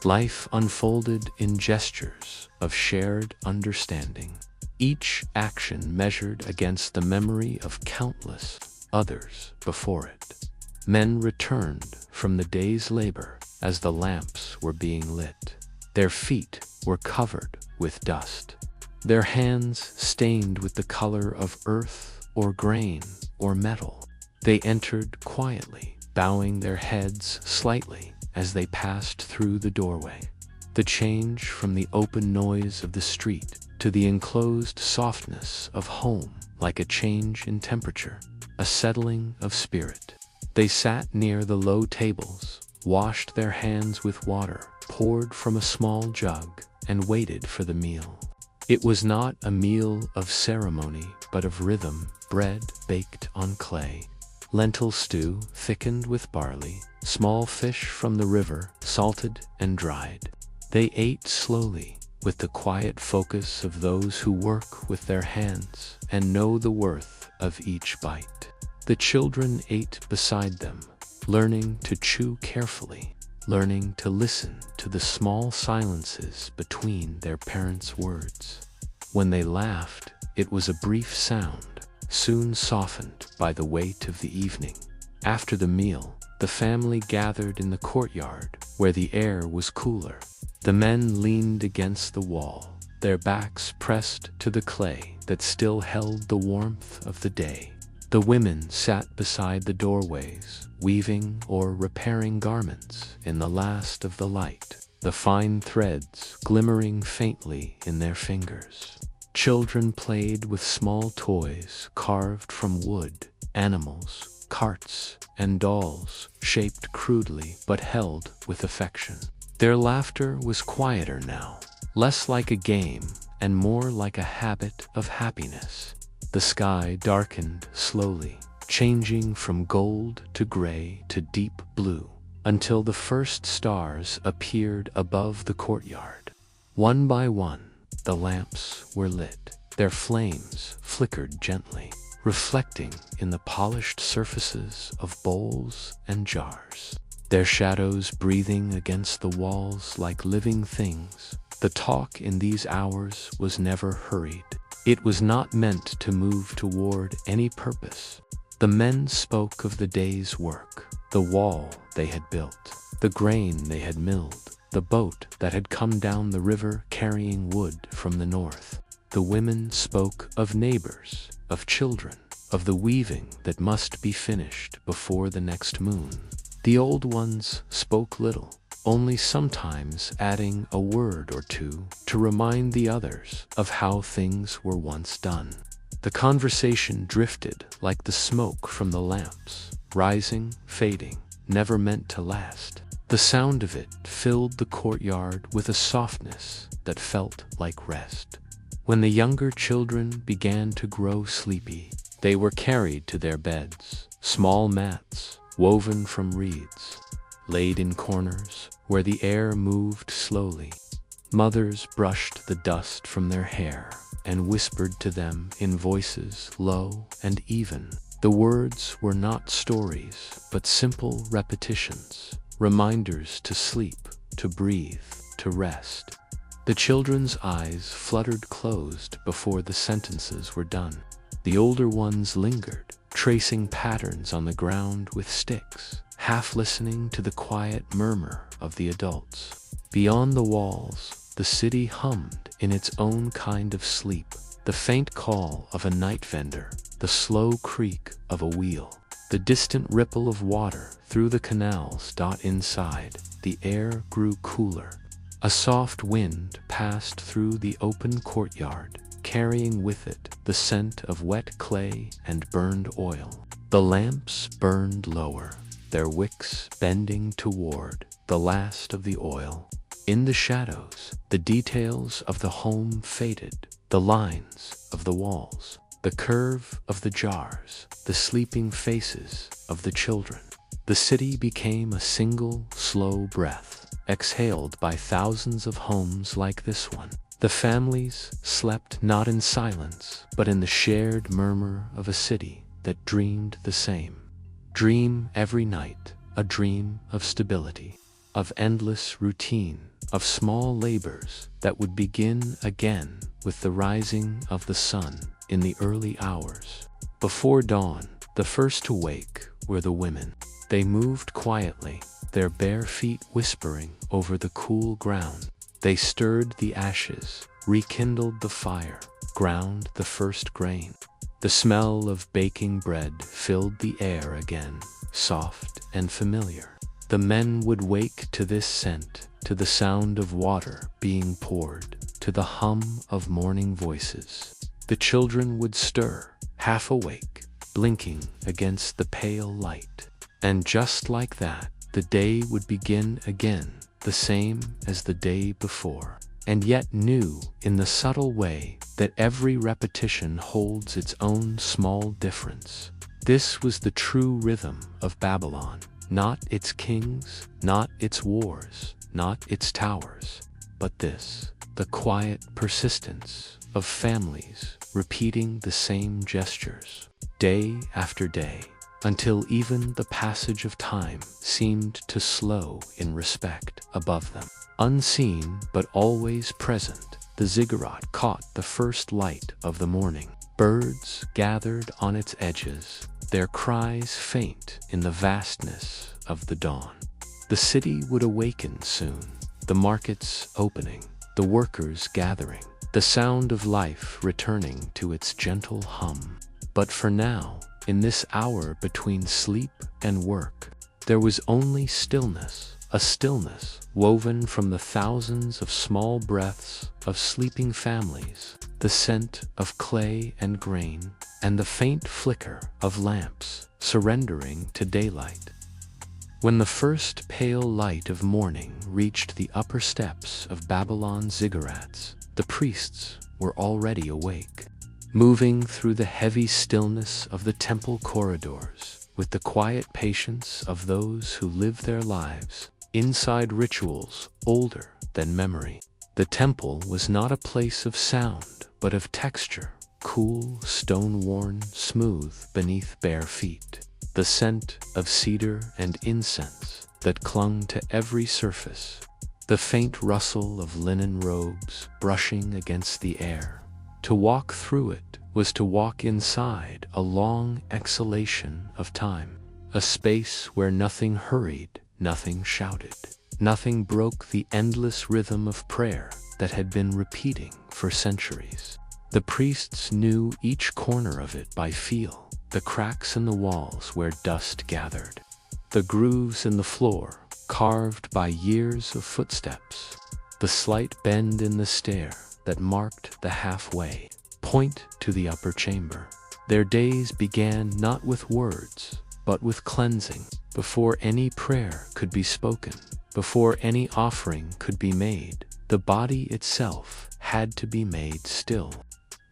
[SPEAKER 1] Life unfolded in gestures of shared understanding, each action measured against the memory of countless others before it. Men returned from the day's labor as the lamps were being lit. Their feet were covered with dust, their hands stained with the color of earth or grain or metal. They entered quietly, bowing their heads slightly as they passed through the doorway. The change from the open noise of the street to the enclosed softness of home, like a change in temperature, a settling of spirit. They sat near the low tables, washed their hands with water poured from a small jug, and waited for the meal. It was not a meal of ceremony, but of rhythm, bread baked on clay, lentil stew thickened with barley, small fish from the river, salted and dried. They ate slowly, with the quiet focus of those who work with their hands and know the worth of each bite. The children ate beside them, learning to chew carefully, learning to listen to the small silences between their parents' words. When they laughed, it was a brief sound, soon softened by the weight of the evening. After the meal, the family gathered in the courtyard, where the air was cooler. The men leaned against the wall, their backs pressed to the clay that still held the warmth of the day. The women sat beside the doorways, weaving or repairing garments in the last of the light, the fine threads glimmering faintly in their fingers. Children played with small toys carved from wood, animals, carts, and dolls shaped crudely but held with affection. Their laughter was quieter now, less like a game and more like a habit of happiness. The sky darkened slowly, changing from gold to gray to deep blue, until the first stars appeared above the courtyard. One by one, the lamps were lit. Their flames flickered gently, reflecting in the polished surfaces of bowls and jars, their shadows breathing against the walls like living things. The talk in these hours was never hurried. It was not meant to move toward any purpose. The men spoke of the day's work, the wall they had built, the grain they had milled, the boat that had come down the river carrying wood from the north. The women spoke of neighbors, of children, of the weaving that must be finished before the next moon. The old ones spoke little, only sometimes adding a word or two to remind the others of how things were once done. The conversation drifted like the smoke from the lamps, rising, fading, never meant to last. The sound of it filled the courtyard with a softness that felt like rest. When the younger children began to grow sleepy, they were carried to their beds, small mats woven from reeds. laid in corners where the air moved slowly. Mothers brushed the dust from their hair and whispered to them in voices low and even. The words were not stories, but simple repetitions, reminders to sleep, to breathe, to rest. The children's eyes fluttered closed before the sentences were done. The older ones lingered, tracing patterns on the ground with sticks, half listening to the quiet murmur of the adults. Beyond the walls, the city hummed in its own kind of sleep, the faint call of a night vendor, the slow creak of a wheel, the distant ripple of water through the canals. Inside, the air grew cooler. A soft wind passed through the open courtyard, carrying with it the scent of wet clay and burned oil. The lamps burned lower, their wicks bending toward the last of the oil. In the shadows, the details of the home faded, the lines of the walls, the curve of the jars, the sleeping faces of the children. The city became a single, slow breath, exhaled by thousands of homes like this one. The families slept not in silence, but in the shared murmur of a city that dreamed the same. Dream every night, a dream of stability, of endless routine, of small labors that would begin again with the rising of the sun in the early hours. Before dawn, the first to wake were the women. They moved quietly, their bare feet whispering over the cool ground. They stirred the ashes, rekindled the fire, ground the first grain. The smell of baking bread filled the air again, soft and familiar. The men would wake to this scent, to the sound of water being poured, to the hum of morning voices. The children would stir, half awake, blinking against the pale light. And just like that, the day would begin again, the same as the day before, and yet new in the subtle way that every repetition holds its own small difference. This was the true rhythm of Babylon, not its kings, not its wars, not its towers, but this, the quiet persistence of families repeating the same gestures, day after day, until even the passage of time seemed to slow in respect above them. Unseen but always present, the ziggurat caught the first light of the morning. Birds gathered on its edges, their cries faint in the vastness of the dawn. The city would awaken soon, the markets opening, the workers gathering, the sound of life returning to its gentle hum. But for now, in this hour between sleep and work, there was only stillness, a stillness woven from the thousands of small breaths of sleeping families, the scent of clay and grain, and the faint flicker of lamps surrendering to daylight. When the first pale light of morning reached the upper steps of Babylon's ziggurats, the priests were already awake, moving through the heavy stillness of the temple corridors with the quiet patience of those who live their lives inside rituals older than memory. The temple was not a place of sound, but of texture, cool, stone-worn, smooth beneath bare feet. The scent of cedar and incense that clung to every surface, the faint rustle of linen robes brushing against the air. To walk through it was to walk inside a long exhalation of time, a space where nothing hurried, nothing shouted, nothing broke the endless rhythm of prayer that had been repeating for centuries. The priests knew each corner of it by feel, the cracks in the walls where dust gathered, the grooves in the floor carved by years of footsteps, the slight bend in the stair that marked the halfway point to the upper chamber. Their days began not with words, but with cleansing. Before any prayer could be spoken, before any offering could be made, the body itself had to be made still.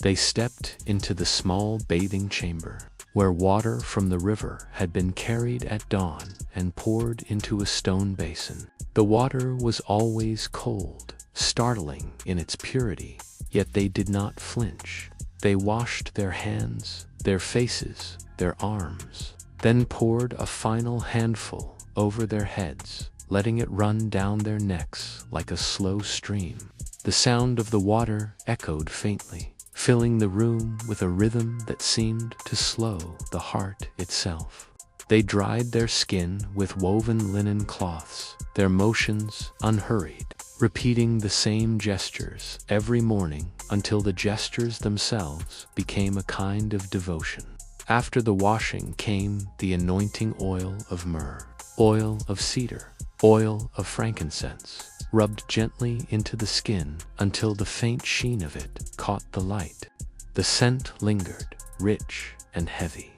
[SPEAKER 1] They stepped into the small bathing chamber, where water from the river had been carried at dawn and poured into a stone basin. The water was always cold, startling in its purity, yet they did not flinch. They washed their hands, their faces, their arms, then poured a final handful over their heads, letting it run down their necks like a slow stream. The sound of the water echoed faintly, filling the room with a rhythm that seemed to slow the heart itself. They dried their skin with woven linen cloths, their motions unhurried, repeating the same gestures every morning until the gestures themselves became a kind of devotion. After the washing came the anointing oil of myrrh, oil of cedar, oil of frankincense, rubbed gently into the skin until the faint sheen of it caught the light. The scent lingered, rich and heavy,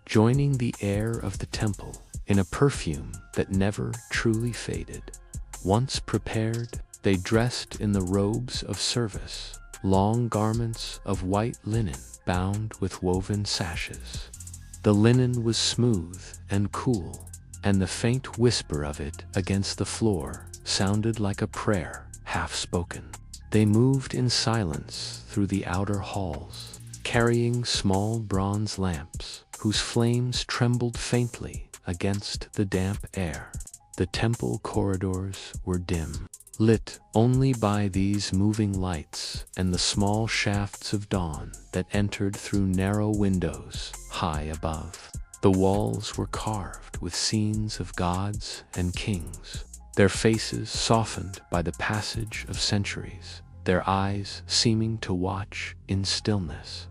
[SPEAKER 1] joining the air of the temple in a perfume that never truly faded. Once prepared, they dressed in the robes of service, long garments of white linen bound with woven sashes. The linen was smooth and cool, and the faint whisper of it against the floor sounded like a prayer, half-spoken. They moved in silence through the outer halls, carrying small bronze lamps whose flames trembled faintly against the damp air. The temple corridors were dim, lit only by these moving lights and the small shafts of dawn that entered through narrow windows high above. The walls were carved with scenes of gods and kings, their faces softened by the passage of centuries, their eyes seeming to watch in stillness.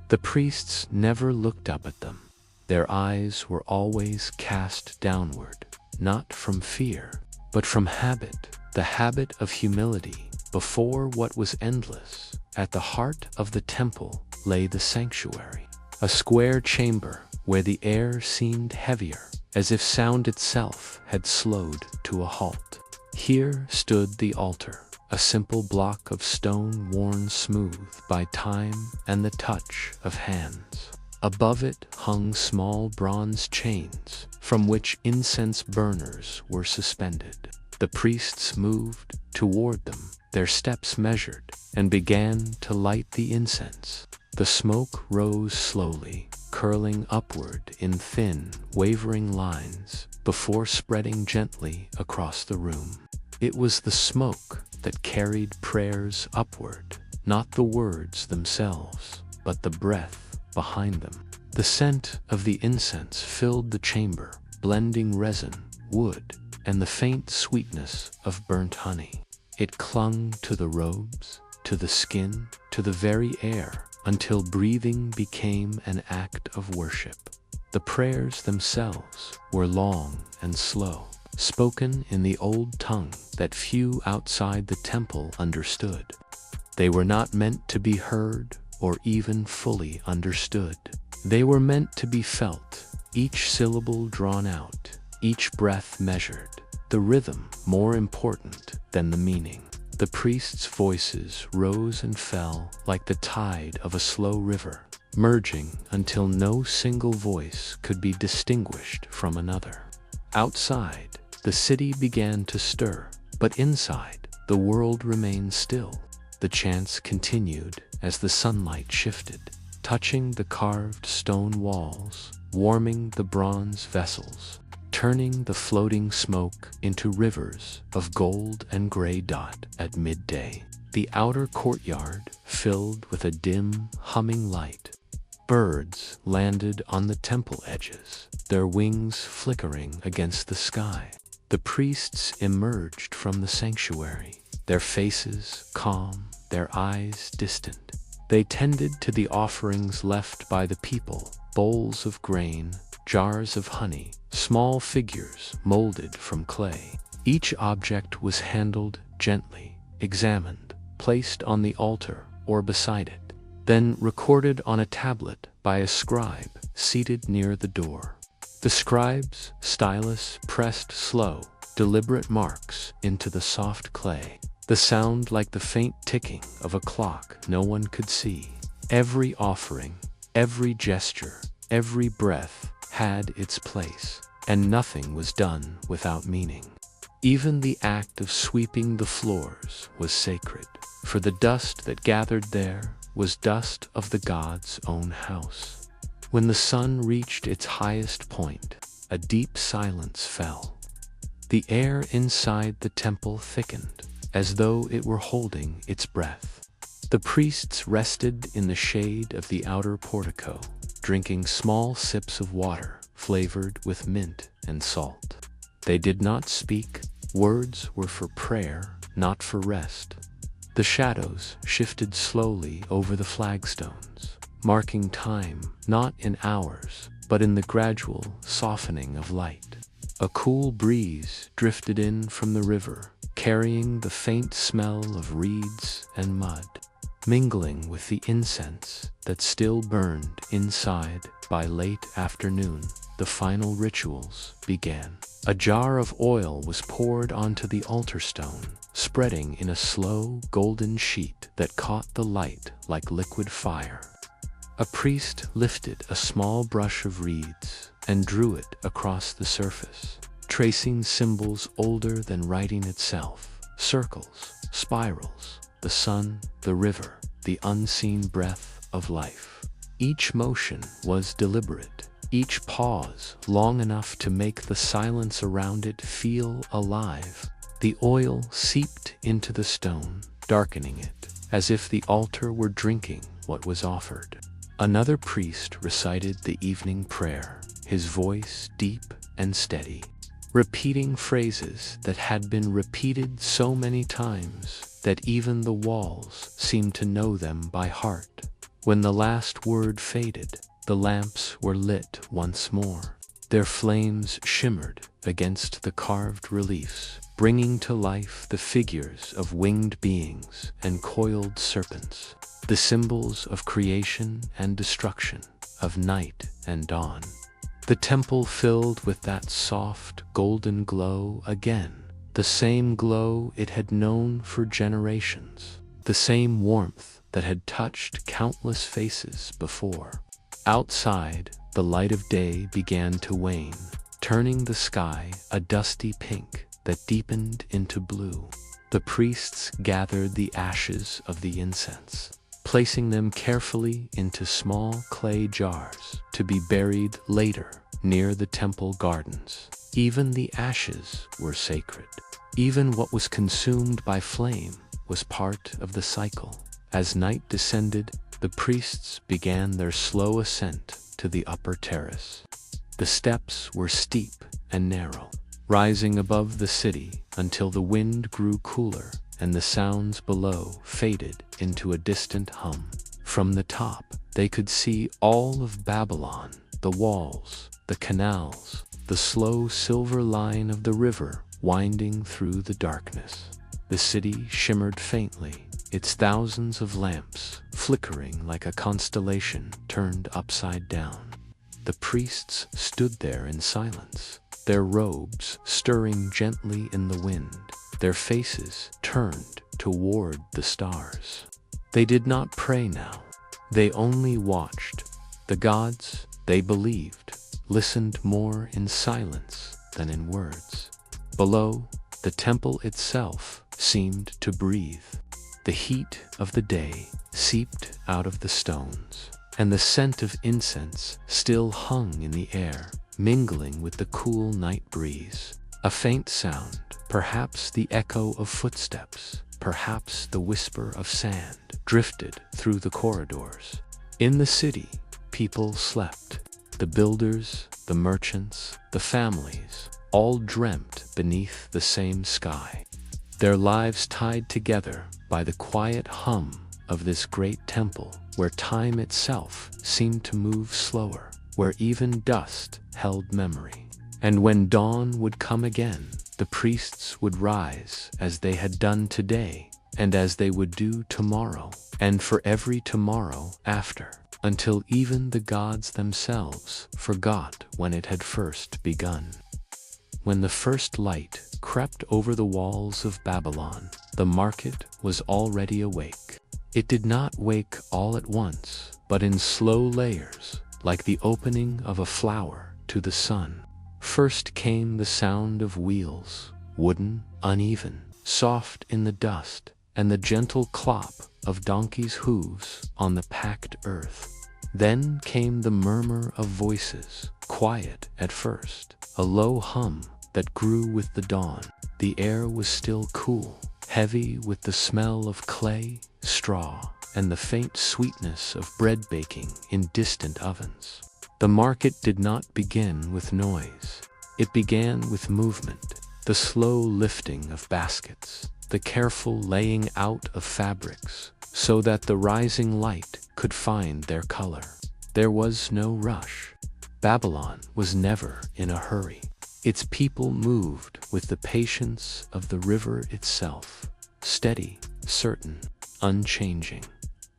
[SPEAKER 1] The priests never looked up at them. Their eyes were always cast downward, not from fear, but from habit, the habit of humility before what was endless. At the heart of the temple lay the sanctuary, a square chamber where the air seemed heavier, as if sound itself had slowed to a halt. Here stood the altar, a simple block of stone worn smooth by time and the touch of hands. Above it hung small bronze chains from which incense burners were suspended. The priests moved toward them, their steps measured, and began to light the incense. The smoke rose slowly, curling upward in thin, wavering lines before spreading gently across the room. It was the smoke that carried prayers upward, not the words themselves, but the breath behind them. The scent of the incense filled the chamber, blending resin, wood, and the faint sweetness of burnt honey. It clung to the robes, to the skin, to the very air, until breathing became an act of worship. The prayers themselves were long and slow, spoken in the old tongue that few outside the temple understood. They were not meant to be heard or even fully understood. They were meant to be felt, each syllable drawn out, each breath measured, the rhythm more important than the meaning. The priests' voices rose and fell like the tide of a slow river, merging until no single voice could be distinguished from another. Outside, the city began to stir, but inside, the world remained still. The chants continued as the sunlight shifted, touching the carved stone walls, warming the bronze vessels, turning the floating smoke into rivers of gold and gray dot at midday. The outer courtyard filled with a dim, humming light. Birds landed on the temple edges, their wings flickering against the sky. The priests emerged from the sanctuary, their faces calm, their eyes distant. They tended to the offerings left by the people, bowls of grain, jars of honey, small figures molded from clay. Each object was handled gently, examined, placed on the altar or beside it, then recorded on a tablet by a scribe seated near the door. The scribe's stylus pressed slow, deliberate marks into the soft clay, the sound like the faint ticking of a clock no one could see. Every offering, every gesture, every breath had its place. and nothing was done without meaning. Even the act of sweeping the floors was sacred, for the dust that gathered there was dust of the god's own house. When the sun reached its highest point, a deep silence fell. The air inside the temple thickened, as though it were holding its breath. The priests rested in the shade of the outer portico, drinking small sips of water flavored with mint and salt. They did not speak. Words were for prayer, not for rest. The shadows shifted slowly over the flagstones, marking time not in hours, but in the gradual softening of light. A cool breeze drifted in from the river, carrying the faint smell of reeds and mud. Mingling with the incense that still burned inside. By late afternoon, the final rituals began. A jar of oil was poured onto the altar stone, spreading in a slow golden sheet that caught the light like liquid fire. A priest lifted a small brush of reeds and drew it across the surface, tracing symbols older than writing itself: circles, spirals, the sun, the river, the unseen breath of life. Each motion was deliberate, each pause long enough to make the silence around it feel alive. The oil seeped into the stone, darkening it, as if the altar were drinking what was offered. Another priest recited the evening prayer, his voice deep and steady, repeating phrases that had been repeated so many times that even the walls seemed to know them by heart. When the last word faded, the lamps were lit once more. Their flames shimmered against the carved reliefs, bringing to life the figures of winged beings and coiled serpents, the symbols of creation and destruction, of night and dawn. The temple filled with that soft, golden glow again, the same glow it had known for generations, the same warmth that had touched countless faces before. Outside, the light of day began to wane, turning the sky a dusty pink that deepened into blue. The priests gathered the ashes of the incense, placing them carefully into small clay jars to be buried later near the temple gardens. Even the ashes were sacred. Even what was consumed by flame was part of the cycle. As night descended, the priests began their slow ascent to the upper terrace. The steps were steep and narrow, rising above the city until the wind grew cooler and the sounds below faded into a distant hum. From the top, they could see all of Babylon, the walls, the canals, the slow silver line of the river winding through the darkness. The city shimmered faintly, its thousands of lamps flickering like a constellation turned upside down. The priests stood there in silence, their robes stirring gently in the wind, their faces turned toward the stars. They did not pray now. They only watched. The gods, they believed, listened more in silence than in words. Below, the temple itself seemed to breathe. The heat of the day seeped out of the stones, and the scent of incense still hung in the air, mingling with the cool night breeze. A faint sound, perhaps the echo of footsteps, perhaps the whisper of sand, drifted through the corridors. In the city, people slept. The builders, the merchants, the families, all dreamt beneath the same sky, their lives tied together by the quiet hum of this great temple where time itself seemed to move slower, where even dust held memory. And when dawn would come again, the priests would rise as they had done today, and as they would do tomorrow, and for every tomorrow after, until even the gods themselves forgot when it had first begun. When the first light crept over the walls of Babylon, the market was already awake. It did not wake all at once, but in slow layers, like the opening of a flower to the sun. First came the sound of wheels, wooden, uneven, soft in the dust, and the gentle clop of donkeys' hooves on the packed earth. Then came the murmur of voices, quiet at first, a low hum that grew with the dawn. The air was still cool, heavy with the smell of clay, straw, and the faint sweetness of bread baking in distant ovens. The market did not begin with noise. It began with movement, the slow lifting of baskets, the careful laying out of fabrics, so that the rising light could find their color. There was no rush. Babylon was never in a hurry. Its people moved with the patience of the river itself, steady, certain, unchanging.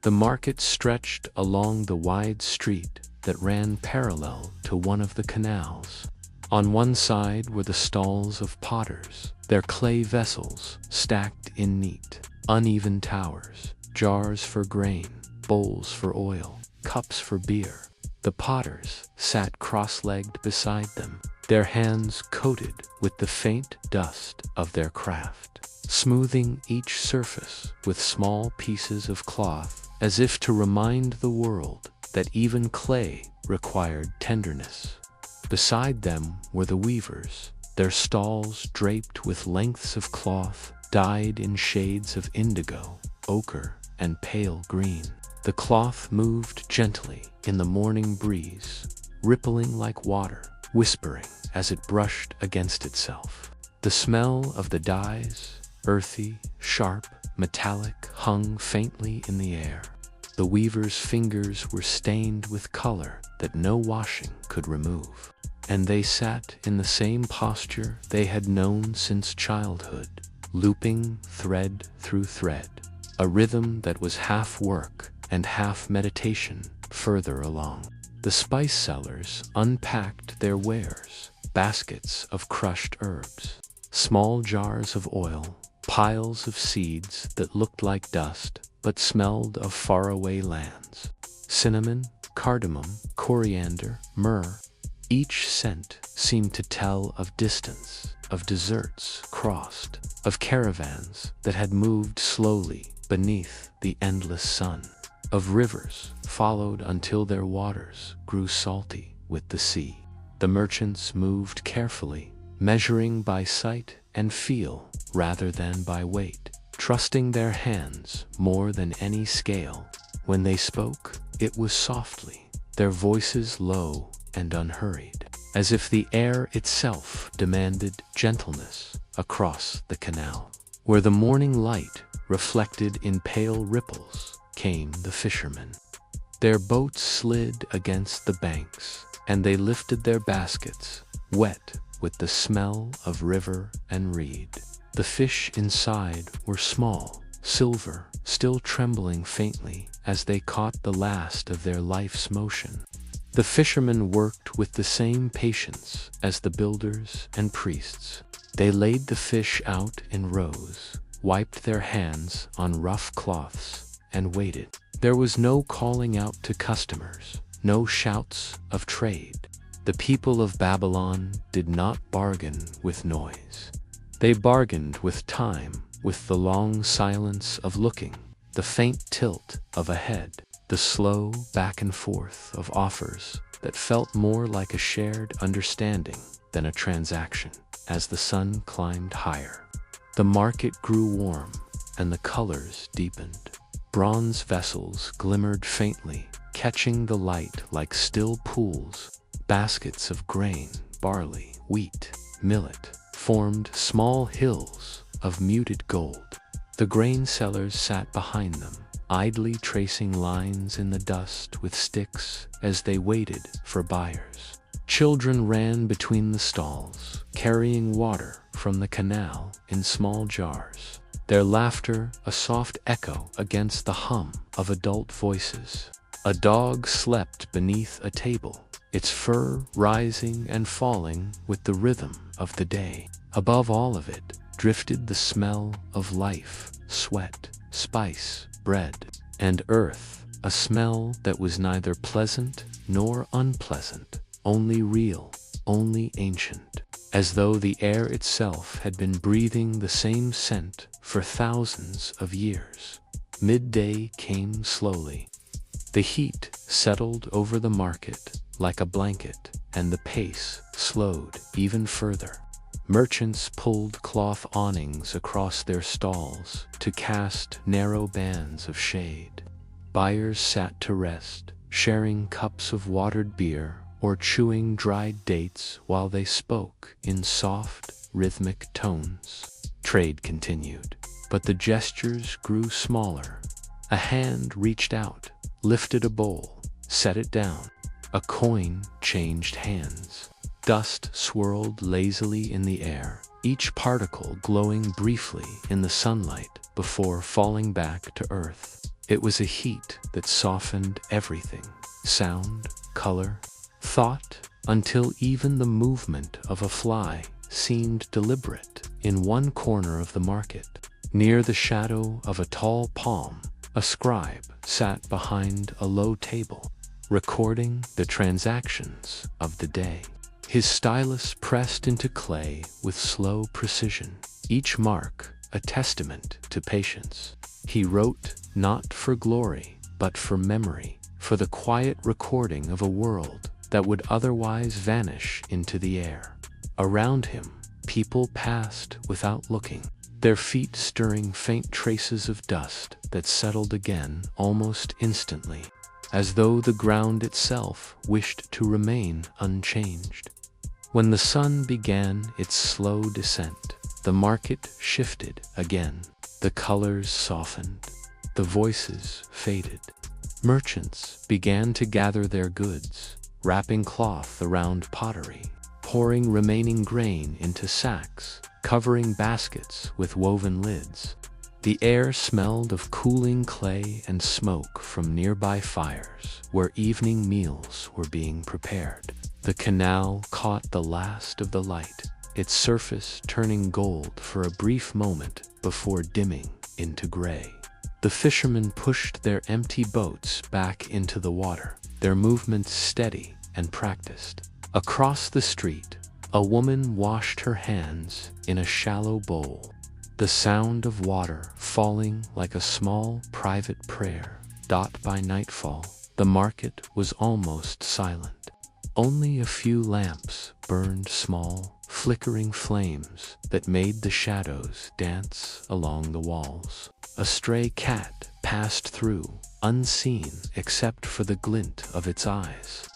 [SPEAKER 1] The market stretched along the wide street that ran parallel to one of the canals. On one side were the stalls of potters, their clay vessels stacked in neat, uneven towers, jars for grain, bowls for oil, cups for beer. The potters sat cross-legged beside them, their hands coated with the faint dust of their craft, smoothing each surface with small pieces of cloth, as if to remind the world that even clay required tenderness. Beside them were the weavers, their stalls draped with lengths of cloth dyed in shades of indigo, ochre, and pale green. The cloth moved gently in the morning breeze, rippling like water, whispering as it brushed against itself. The smell of the dyes, earthy, sharp, metallic, hung faintly in the air. The weaver's fingers were stained with color that no washing could remove, and they sat in the same posture they had known since childhood, looping thread through thread, a rhythm that was half work and half meditation further along. The spice sellers unpacked their wares, baskets of crushed herbs, small jars of oil, piles of seeds that looked like dust but smelled of faraway lands, cinnamon, cardamom, coriander, myrrh. Each scent seemed to tell of distance, of deserts crossed, of caravans that had moved slowly beneath the endless sun, of rivers followed until their waters grew salty with the sea. The merchants moved carefully, measuring by sight and feel rather than by weight, trusting their hands more than any scale. When they spoke, it was softly, their voices low and unhurried, as if the air itself demanded gentleness. Across the canal, where the morning light reflected in pale ripples, came the fishermen. Their boats slid against the banks, and they lifted their baskets, wet with the smell of river and reed. The fish inside were small, silver, still trembling faintly as they caught the last of their life's motion. The fishermen worked with the same patience as the builders and priests. They laid the fish out in rows, wiped their hands on rough cloths, and waited. There was no calling out to customers, no shouts of trade. The people of Babylon did not bargain with noise. They bargained with time, with the long silence of looking, the faint tilt of a head, the slow back and forth of offers that felt more like a shared understanding than a transaction. As the sun climbed higher, the market grew warm and the colors deepened. Bronze vessels glimmered faintly, catching the light like still pools. Baskets of grain, barley, wheat, millet formed small hills of muted gold. The grain sellers sat behind them, idly tracing lines in the dust with sticks as they waited for buyers. Children ran between the stalls, carrying water from the canal in small jars, their laughter a soft echo against the hum of adult voices. A dog slept beneath a table, its fur rising and falling with the rhythm of the day. Above all of it drifted the smell of life, sweat, spice, bread, and earth, a smell that was neither pleasant nor unpleasant, only real, only ancient, as though the air itself had been breathing the same scent for thousands of years. Midday came slowly. The heat settled over the market like a blanket, and the pace slowed even further. Merchants pulled cloth awnings across their stalls to cast narrow bands of shade. Buyers sat to rest, sharing cups of watered beer or chewing dried dates while they spoke in soft, rhythmic tones. Trade continued, but the gestures grew smaller. A hand reached out, lifted a bowl, set it down. A coin changed hands. Dust swirled lazily in the air, each particle glowing briefly in the sunlight before falling back to earth. It was a heat that softened everything: sound, color, thought, until even the movement of a fly seemed deliberate. In one corner of the market, near the shadow of a tall palm, a scribe sat behind a low table, recording the transactions of the day. His stylus pressed into clay with slow precision, each mark a testament to patience. He wrote not for glory, but for memory, for the quiet recording of a world that would otherwise vanish into the air. Around him, people passed without looking, their feet stirring faint traces of dust that settled again almost instantly, as though the ground itself wished to remain unchanged. When the sun began its slow descent, the market shifted again. The colors softened, the voices faded. Merchants began to gather their goods, wrapping cloth around pottery, pouring remaining grain into sacks, covering baskets with woven lids. The air smelled of cooling clay and smoke from nearby fires where evening meals were being prepared. The canal caught the last of the light, its surface turning gold for a brief moment before dimming into gray. The fishermen pushed their empty boats back into the water, their movements steady and practiced. Across the street, a woman washed her hands in a shallow bowl, the sound of water falling like a small private prayer. By nightfall, the market was almost silent. Only a few lamps burned small, flickering flames that made the shadows dance along the walls. A stray cat passed through, unseen except for the glint of its eyes.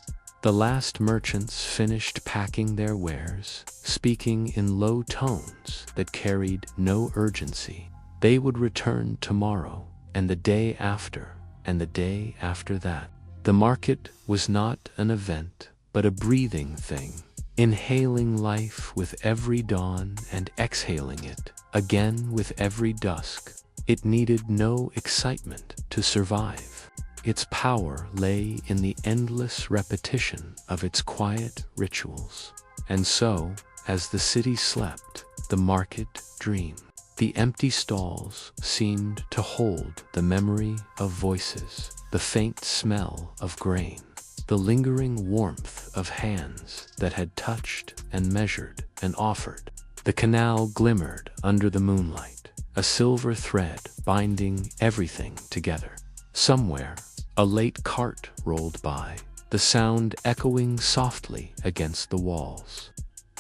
[SPEAKER 1] The last merchants finished packing their wares, speaking in low tones that carried no urgency. They would return tomorrow, and the day after, and the day after that. The market was not an event, but a breathing thing, inhaling life with every dawn and exhaling it again with every dusk. It needed no excitement to survive. Its power lay in the endless repetition of its quiet rituals. And so, as the city slept, the market dreamed. The empty stalls seemed to hold the memory of voices, the faint smell of grain, the lingering warmth of hands that had touched and measured and offered. The canal glimmered under the moonlight, a silver thread binding everything together. Somewhere, a late cart rolled by, the sound echoing softly against the walls.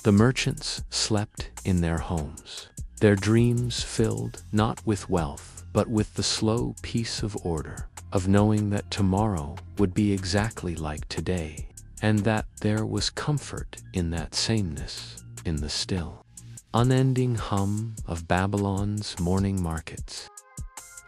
[SPEAKER 1] The merchants slept in their homes, their dreams filled not with wealth, but with the slow peace of order, of knowing that tomorrow would be exactly like today, and that there was comfort in that sameness, in the still, unending hum of Babylon's morning markets.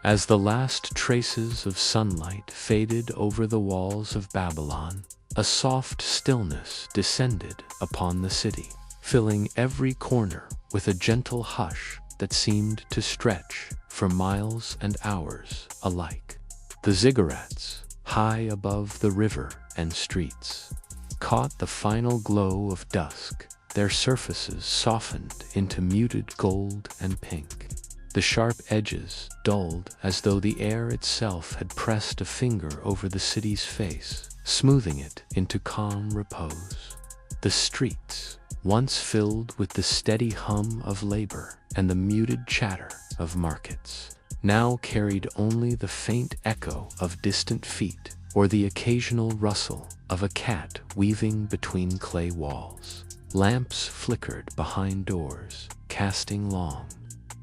[SPEAKER 1] As the last traces of sunlight faded over the walls of Babylon, a soft stillness descended upon the city, filling every corner with a gentle hush that seemed to stretch for miles and hours alike. The ziggurats, high above the river and streets, caught the final glow of dusk, their surfaces softened into muted gold and pink. The sharp edges dulled as though the air itself had pressed a finger over the city's face, smoothing it into calm repose. The streets, once filled with the steady hum of labor and the muted chatter of markets, now carried only the faint echo of distant feet or the occasional rustle of a cat weaving between clay walls. Lamps flickered behind doors, casting long,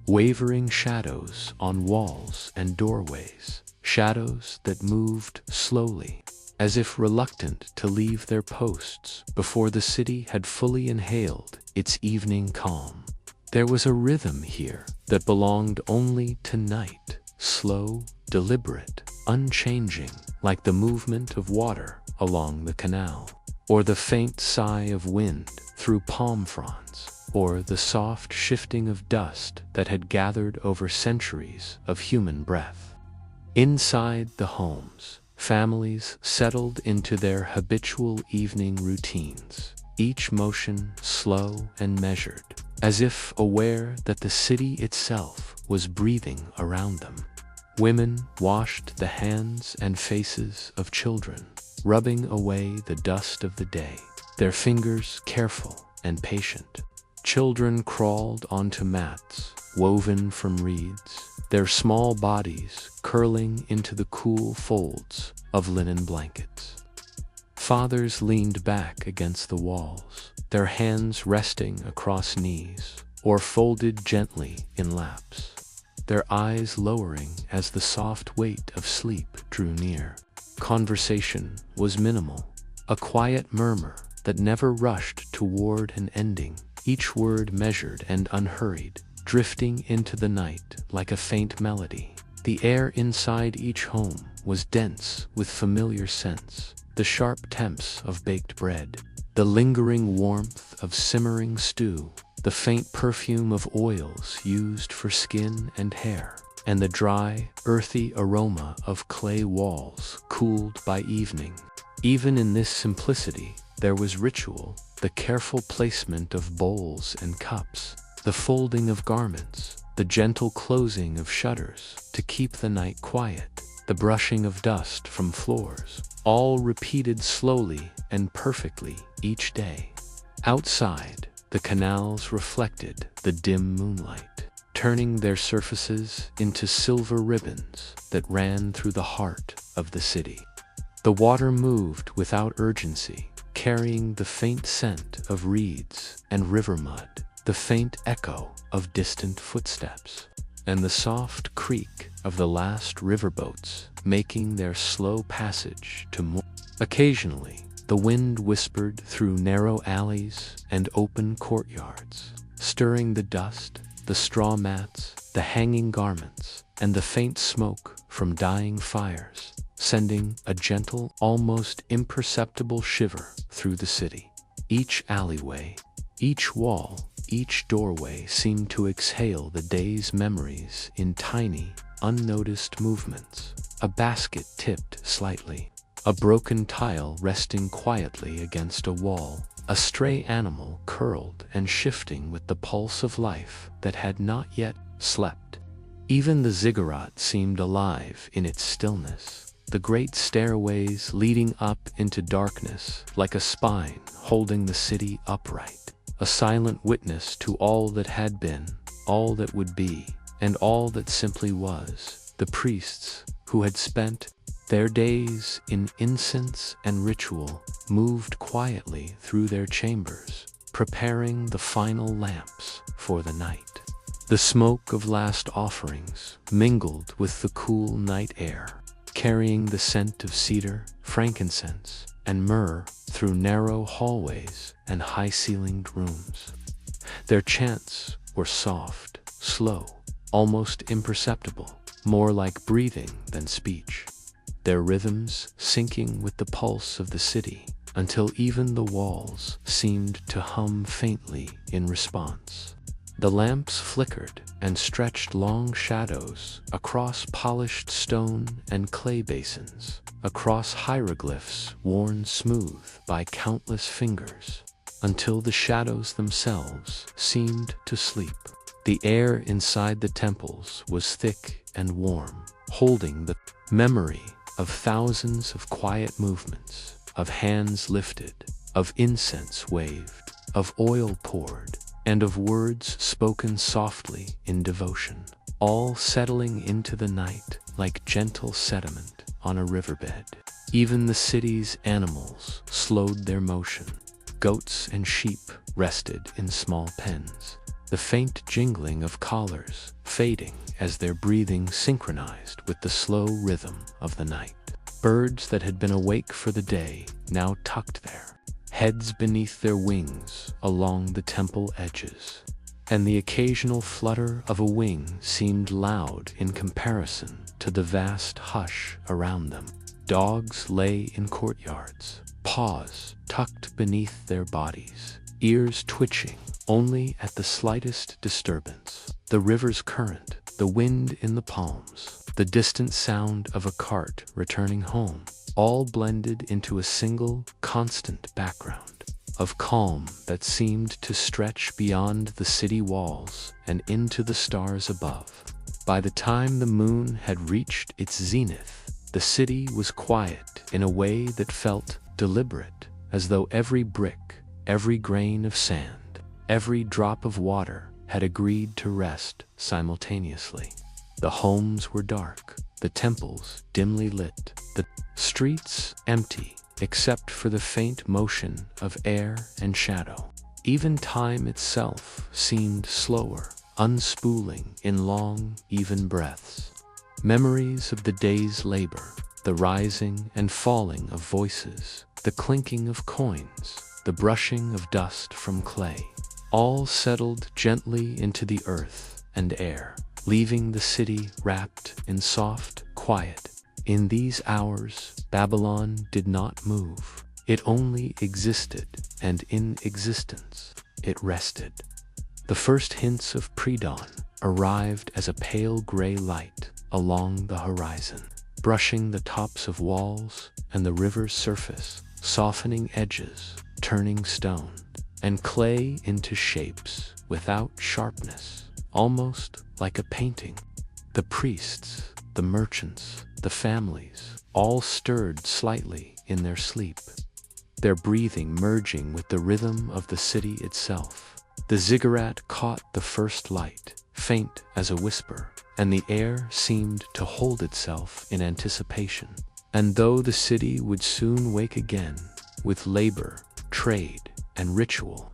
[SPEAKER 1] wavering shadows on walls and doorways, shadows that moved slowly, as if reluctant to leave their posts before the city had fully inhaled its evening calm. There was a rhythm here that belonged only to night, slow, deliberate, unchanging, like the movement of water along the canal, or the faint sigh of wind through palm fronds, or the soft shifting of dust that had gathered over centuries of human breath. Inside the homes, families settled into their habitual evening routines, each motion slow and measured, as if aware that the city itself was breathing around them. Women washed the hands and faces of children, rubbing away the dust of the day, their fingers careful and patient. Children crawled onto mats woven from reeds, their small bodies curling into the cool folds of linen blankets. Fathers leaned back against the walls, their hands resting across knees or folded gently in laps, their eyes lowering as the soft weight of sleep drew near. Conversation was minimal, a quiet murmur that never rushed toward an ending, each word measured and unhurried, drifting into the night like a faint melody. The air inside each home was dense with familiar scents, the sharp temps of baked bread, the lingering warmth of simmering stew, the faint perfume of oils used for skin and hair, and the dry, earthy aroma of clay walls cooled by evening. Even in this simplicity, there was ritual, the careful placement of bowls and cups, the folding of garments, the gentle closing of shutters to keep the night quiet, the brushing of dust from floors, all repeated slowly and perfectly each day. Outside, the canals reflected the dim moonlight, turning their surfaces into silver ribbons that ran through the heart of the city. The water moved without urgency, carrying the faint scent of reeds and river mud, the faint echo of distant footsteps, and the soft creak of the last riverboats making their slow passage to more. Occasionally, the wind whispered through narrow alleys and open courtyards, stirring the dust, the straw mats, the hanging garments, and the faint smoke from dying fires, sending a gentle, almost imperceptible shiver through the city. Each alleyway, each wall, each doorway seemed to exhale the day's memories in tiny, unnoticed movements. A basket tipped slightly, a broken tile resting quietly against a wall, a stray animal curled and shifting with the pulse of life that had not yet slept. Even the ziggurat seemed alive in its stillness, the great stairways leading up into darkness like a spine holding the city upright, a silent witness to all that had been, all that would be, and all that simply was. The priests, who had spent their days in incense and ritual, moved quietly through their chambers, preparing the final lamps for the night. The smoke of last offerings mingled with the cool night air, carrying the scent of cedar, frankincense, and myrrh through narrow hallways and high-ceilinged rooms. Their chants were soft, slow, almost imperceptible, more like breathing than speech, their rhythms syncing with the pulse of the city until even the walls seemed to hum faintly in response. The lamps flickered and stretched long shadows across polished stone and clay basins, across hieroglyphs worn smooth by countless fingers, until the shadows themselves seemed to sleep. The air inside the temples was thick and warm, holding the memory of thousands of quiet movements, of hands lifted, of incense waved, of oil poured, and of words spoken softly in devotion, all settling into the night like gentle sediment on a riverbed. Even the city's animals slowed their motion. Goats and sheep rested in small pens, the faint jingling of collars fading as their breathing synchronized with the slow rhythm of the night. Birds that had been awake for the day now tucked their heads beneath their wings along the temple edges, and the occasional flutter of a wing seemed loud in comparison to the vast hush around them. Dogs lay in courtyards, paws tucked beneath their bodies, ears twitching only at the slightest disturbance. The river's current, the wind in the palms, the distant sound of a cart returning home, all blended into a single, constant background of calm that seemed to stretch beyond the city walls and into the stars above. By the time the moon had reached its zenith, the city was quiet in a way that felt deliberate, as though every brick, every grain of sand, every drop of water had agreed to rest simultaneously. The homes were dark, the temples dimly lit, the streets empty, except for the faint motion of air and shadow. Even time itself seemed slower, unspooling in long, even breaths. Memories of the day's labor, the rising and falling of voices, the clinking of coins, the brushing of dust from clay, all settled gently into the earth and air, leaving the city wrapped in soft quiet. In these hours, Babylon did not move. It only existed, and in existence, it rested. The first hints of pre-dawn arrived as a pale gray light along the horizon, brushing the tops of walls and the river's surface, softening edges, turning stone and clay into shapes without sharpness, almost like a painting. The priests, the merchants, the families, all stirred slightly in their sleep, their breathing merging with the rhythm of the city itself. The ziggurat caught the first light, faint as a whisper, and the air seemed to hold itself in anticipation. And though the city would soon wake again, with labor, trade, and ritual,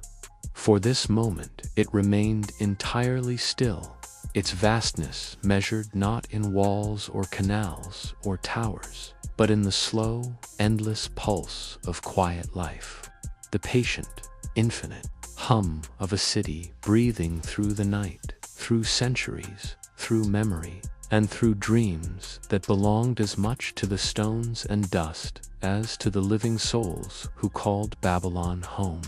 [SPEAKER 1] for this moment it remained entirely still, its vastness measured not in walls or canals or towers, but in the slow, endless pulse of quiet life, the patient, infinite hum of a city breathing through the night, through centuries, through memory, and through dreams that belonged as much to the stones and dust as to the living souls who called Babylon home.